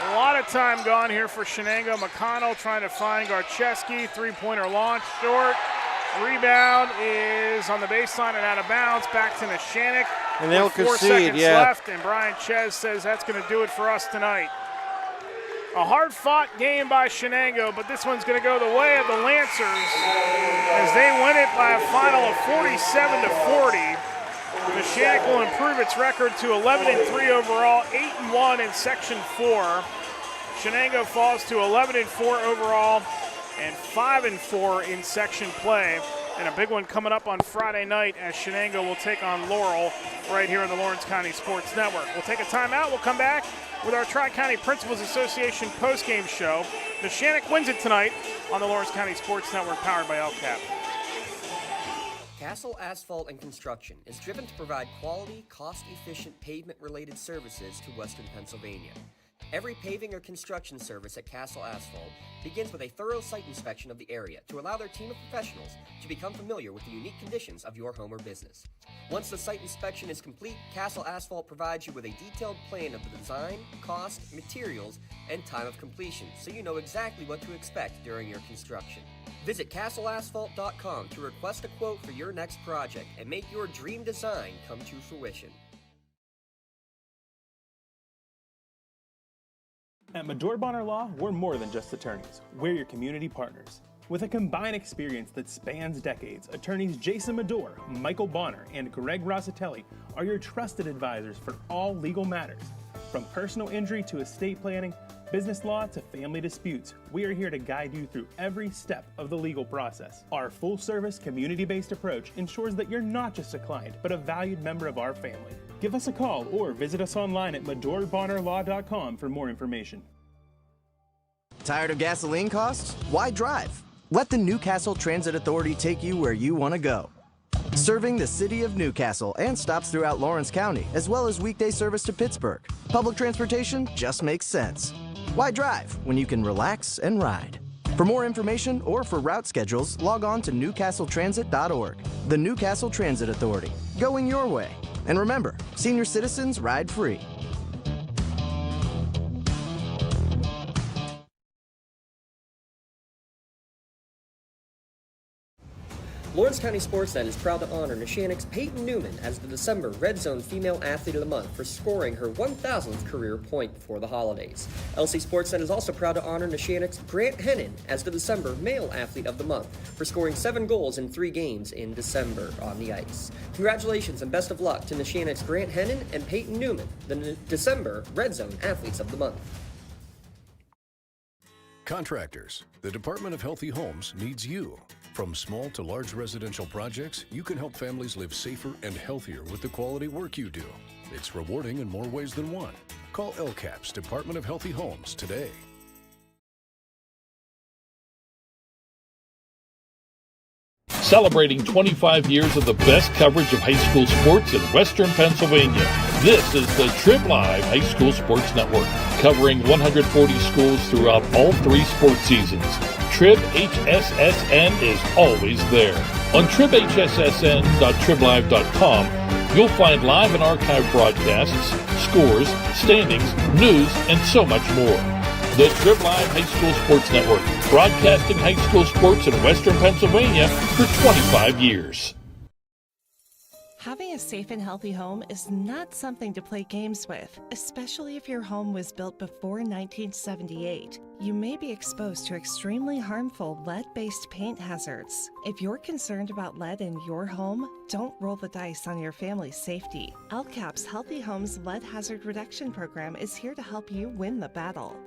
A lot of time gone here for Shenango. McConnell trying to find Garcheski. 3-pointer launch short. Rebound is on the baseline and out of bounds. Back to Neshannock. And they'll concede, 4 seconds left, and Brian Ches says that's going to do it for us tonight. A hard-fought game by Shenango, but this one's going to go the way of the Lancers as they win it by a final of 47-40. Neshannock will improve its record to 11-3 overall, 8-1 in Section 4. Shenango falls to 11-4 overall and 5-4 in section play. And a big one coming up on Friday night as Shenango will take on Laurel right here on the Lawrence County Sports Network. We'll take a timeout. We'll come back with our Tri-County Principals Association postgame show. Neshannock wins it tonight on the Lawrence County Sports Network, powered by LCAP. Castle Asphalt and Construction is driven to provide quality, cost-efficient pavement-related services to Western Pennsylvania. Every paving or construction service at Castle Asphalt begins with a thorough site inspection of the area to allow their team of professionals to become familiar with the unique conditions of your home or business. Once the site inspection is complete, Castle Asphalt provides you with a detailed plan of the design, cost, materials, and time of completion, so you know exactly what to expect during your construction. Visit castleasphalt.com to request a quote for your next project and make your dream design come to fruition. At Medore Bonner Law, we're more than just attorneys. We're your community partners. With a combined experience that spans decades, attorneys Jason Medore, Michael Bonner, and Greg Rossitelli are your trusted advisors for all legal matters. From personal injury to estate planning, business law to family disputes, we are here to guide you through every step of the legal process. Our full-service, community-based approach ensures that you're not just a client, but a valued member of our family. Give us a call or visit us online at MedoreBonnerLaw.com for more information. Tired of gasoline costs? Why drive? Let the Newcastle Transit Authority take you where you want to go. Serving the city of Newcastle and stops throughout Lawrence County, as well as weekday service to Pittsburgh. Public transportation just makes sense. Why drive when you can relax and ride? For more information or for route schedules, log on to newcastletransit.org. The Newcastle Transit Authority. Going your way. And remember, senior citizens ride free. Lawrence County SportsNet is proud to honor Neshannock's Peyton Newman as the December Red Zone Female Athlete of the Month for scoring her 1,000th career point before the holidays. LC SportsNet is also proud to honor Neshannock's Grant Hennon as the December Male Athlete of the Month for scoring 7 goals in 3 games in December on the ice. Congratulations and best of luck to Neshannock's Grant Hennon and Peyton Newman, the December Red Zone Athletes of the Month. Contractors, the Department of Healthy Homes needs you. From small to large residential projects, you can help families live safer and healthier with the quality work you do. It's rewarding in more ways than one. Call LCAP's Department of Healthy Homes today. Celebrating 25 years of the best coverage of high school sports in Western Pennsylvania. This is the Trib Live High School Sports Network, covering 140 schools throughout all 3 sports seasons. Trib HSSN is always there. On tribhssn.triblive.com, you'll find live and archive broadcasts, scores, standings, news, and so much more. The Trib Live High School Sports Network, broadcasting high school sports in Western Pennsylvania for 25 years. Having a safe and healthy home is not something to play games with, especially if your home was built before 1978. You may be exposed to extremely harmful lead-based paint hazards. If you're concerned about lead in your home, don't roll the dice on your family's safety. LCAP's Healthy Homes Lead Hazard Reduction Program is here to help you win the battle.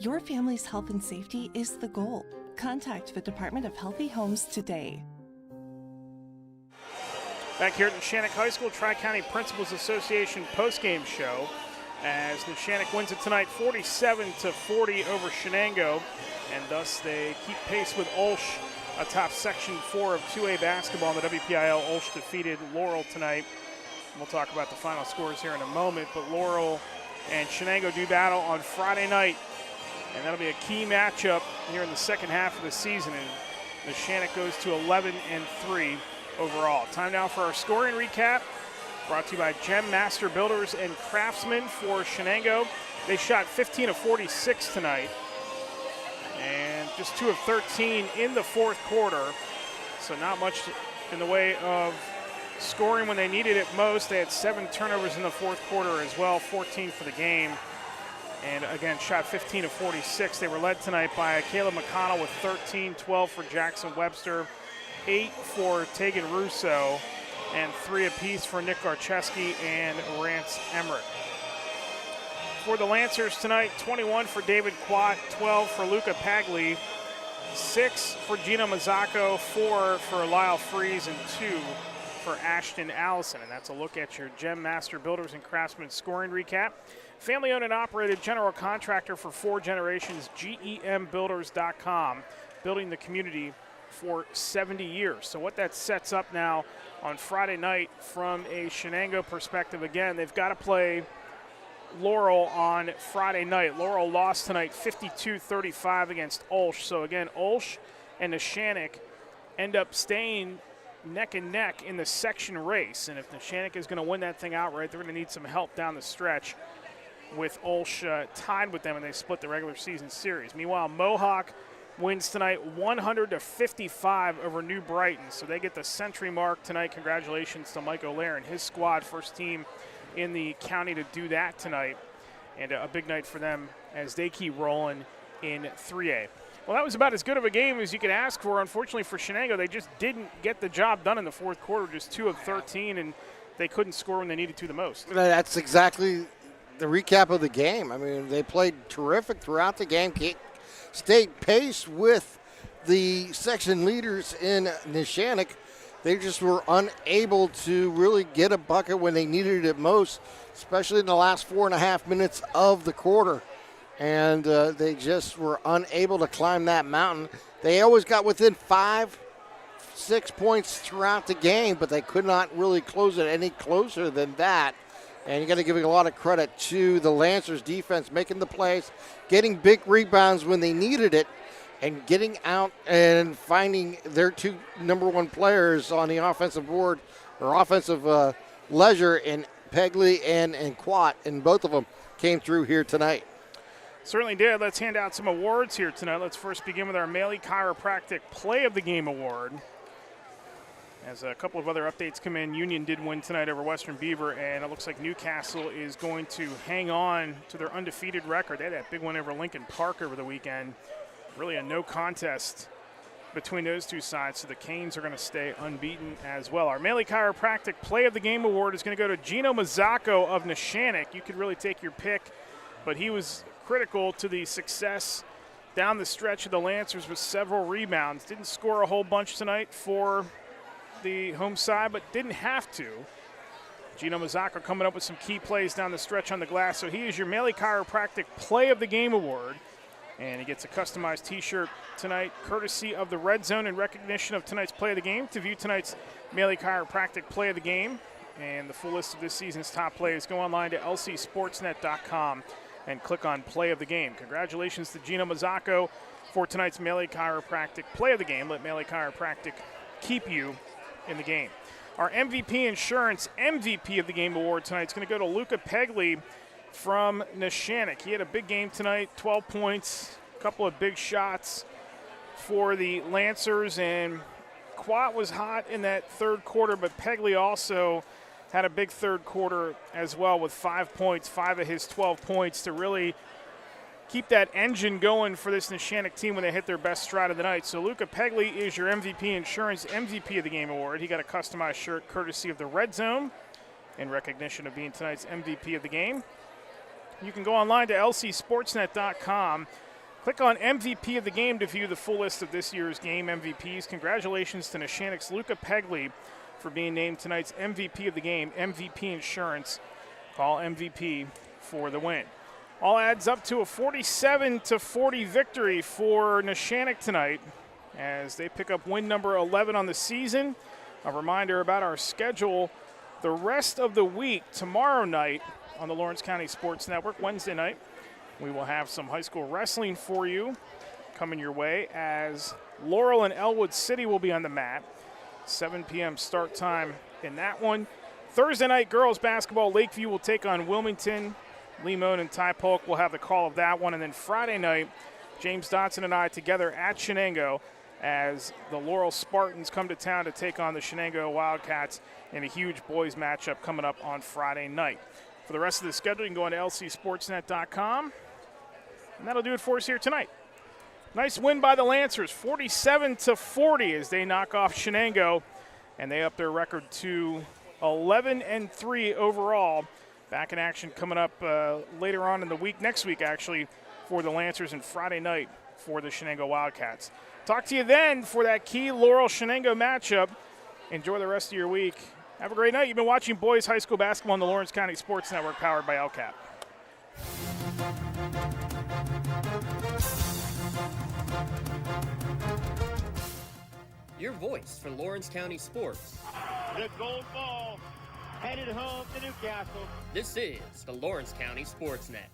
Your family's health and safety is the goal. Contact the Department of Healthy Homes today. Back here at Neshannock High School, Tri-County Principals Association postgame show as Neshannock wins it tonight 47-40 over Shenango, and thus they keep pace with Olsh atop Section 4 of 2A basketball in the WPIAL. Olsh defeated Laurel tonight. We'll talk about the final scores here in a moment, but Laurel and Shenango do battle on Friday night, and that'll be a key matchup here in the second half of the season, and Neshannock goes to 11-3 overall. Time now for our scoring recap, brought to you by Gem Master Builders and Craftsmen for Shenango. They shot 15 of 46 tonight, and just 2 of 13 in the fourth quarter, so not much in the way of scoring when they needed it most. They had 7 turnovers in the fourth quarter as well, 14 for the game, and again shot 15 of 46. They were led tonight by Caleb McConnell with 13, 12 for Jackson Webster, 8 for Tegan Russo, and 3 apiece for Nick Garcheski and Rance Emmerich. For the Lancers tonight, 21 for David Quat, 12 for Luca Pagli, 6 for Gino Mazzacco, 4 for Lyle Freeze, and 2 for Ashton Allison. And that's a look at your Gem Master Builders and Craftsmen scoring recap. Family owned and operated general contractor for 4 generations, GEMbuilders.com, building the community for 70 years. So what that sets up now on Friday night from a Shenango perspective, again, they've got to play Laurel on Friday night. Laurel lost tonight 52-35 against Olsh. So again, Olsh and Neshannock end up staying neck and neck in the section race. And if Neshannock is going to win that thing outright, they're going to need some help down the stretch with Olsh tied with them, and they split the regular season series. Meanwhile, Mohawk wins tonight 100-55 over New Brighton. So they get the century mark tonight. Congratulations to Mike O'Leary and his squad, first team in the county to do that tonight. And a big night for them as they keep rolling in 3A. Well, that was about as good of a game as you could ask for. Unfortunately for Shenango, they just didn't get the job done in the fourth quarter, just 2 of 13, and they couldn't score when they needed to the most. That's exactly the recap of the game. I mean, they played terrific throughout the game, stayed pace with the section leaders in Neshannock. They just were unable to really get a bucket when they needed it most, especially in the last 4.5 minutes of the quarter. And they just were unable to climb that mountain. They always got within 5 6 points throughout the game, but they could not really close it any closer than that. And you got to give a lot of credit to the Lancers defense, making the plays, getting big rebounds when they needed it, and getting out and finding their two number one players on the offensive board or offensive leisure in Pegley and Quat, and both of them came through here tonight. Certainly did. Let's hand out some awards here tonight. Let's first begin with our Maley Chiropractic Play of the Game Award. As a couple of other updates come in, Union did win tonight over Western Beaver, and it looks like Newcastle is going to hang on to their undefeated record. They had that big win over Lincoln Park over the weekend. Really a no contest between those two sides, so the Canes are going to stay unbeaten as well. Our Maley Chiropractic Play of the Game Award is going to go to Gino Mazzacco of Neshannock. You could really take your pick, but he was critical to the success down the stretch of the Lancers with several rebounds. Didn't score a whole bunch tonight for the home side, but didn't have to. Gino Mazzacco coming up with some key plays down the stretch on the glass, so he is your Maley Chiropractic Play of the Game Award. And he gets a customized T-shirt tonight, courtesy of the Red Zone, in recognition of tonight's Play of the Game. To view tonight's Maley Chiropractic Play of the Game and the full list of this season's top plays, go online to lcsportsnet.com and click on Play of the Game. Congratulations to Gino Mazzacco for tonight's Maley Chiropractic Play of the Game. Let Maley Chiropractic keep you in the game. Our MVP Insurance MVP of the Game award tonight is going to go to Luca Pegley from Neshannock. He had a big game tonight, 12 points, a couple of big shots for the Lancers, and Quat was hot in that third quarter, but Pegley also had a big third quarter as well with 5 points, 5 of his 12 points to really keep that engine going for this Neshannock team when they hit their best stride of the night. So Luca Pegley is your MVP Insurance MVP of the Game award. He got a customized shirt courtesy of the Red Zone in recognition of being tonight's MVP of the game. You can go online to lcsportsnet.com. Click on MVP of the Game to view the full list of this year's game MVPs. Congratulations to Neshannock's Luca Pegley for being named tonight's MVP of the game, MVP Insurance. Call MVP for the win. All adds up to a 47-40 victory for Neshannock tonight as they pick up win number 11 on the season. A reminder about our schedule the rest of the week. Tomorrow night on the Lawrence County Sports Network, Wednesday night, we will have some high school wrestling for you coming your way as Laurel and Elwood City will be on the mat. 7 p.m. start time in that one. Thursday night, girls basketball, Lakeview will take on Wilmington. Limon and Ty Polk will have the call of that one. And then Friday night, James Dotson and I together at Shenango as the Laurel Spartans come to town to take on the Shenango Wildcats in a huge boys matchup coming up on Friday night. For the rest of the schedule, you can go on to lcsportsnet.com. And that'll do it for us here tonight. Nice win by the Lancers, 47-40 as they knock off Shenango, and they up their record to 11-3 overall. Back in action coming up later on in the week, next week actually, for the Lancers, and Friday night for the Shenango Wildcats. Talk to you then for that key Laurel-Shenango matchup. Enjoy the rest of your week. Have a great night. You've been watching boys high school basketball on the Lawrence County Sports Network, powered by LCAP. Your voice for Lawrence County sports. The gold ball headed home to Newcastle. This is the Lawrence County SportsNet.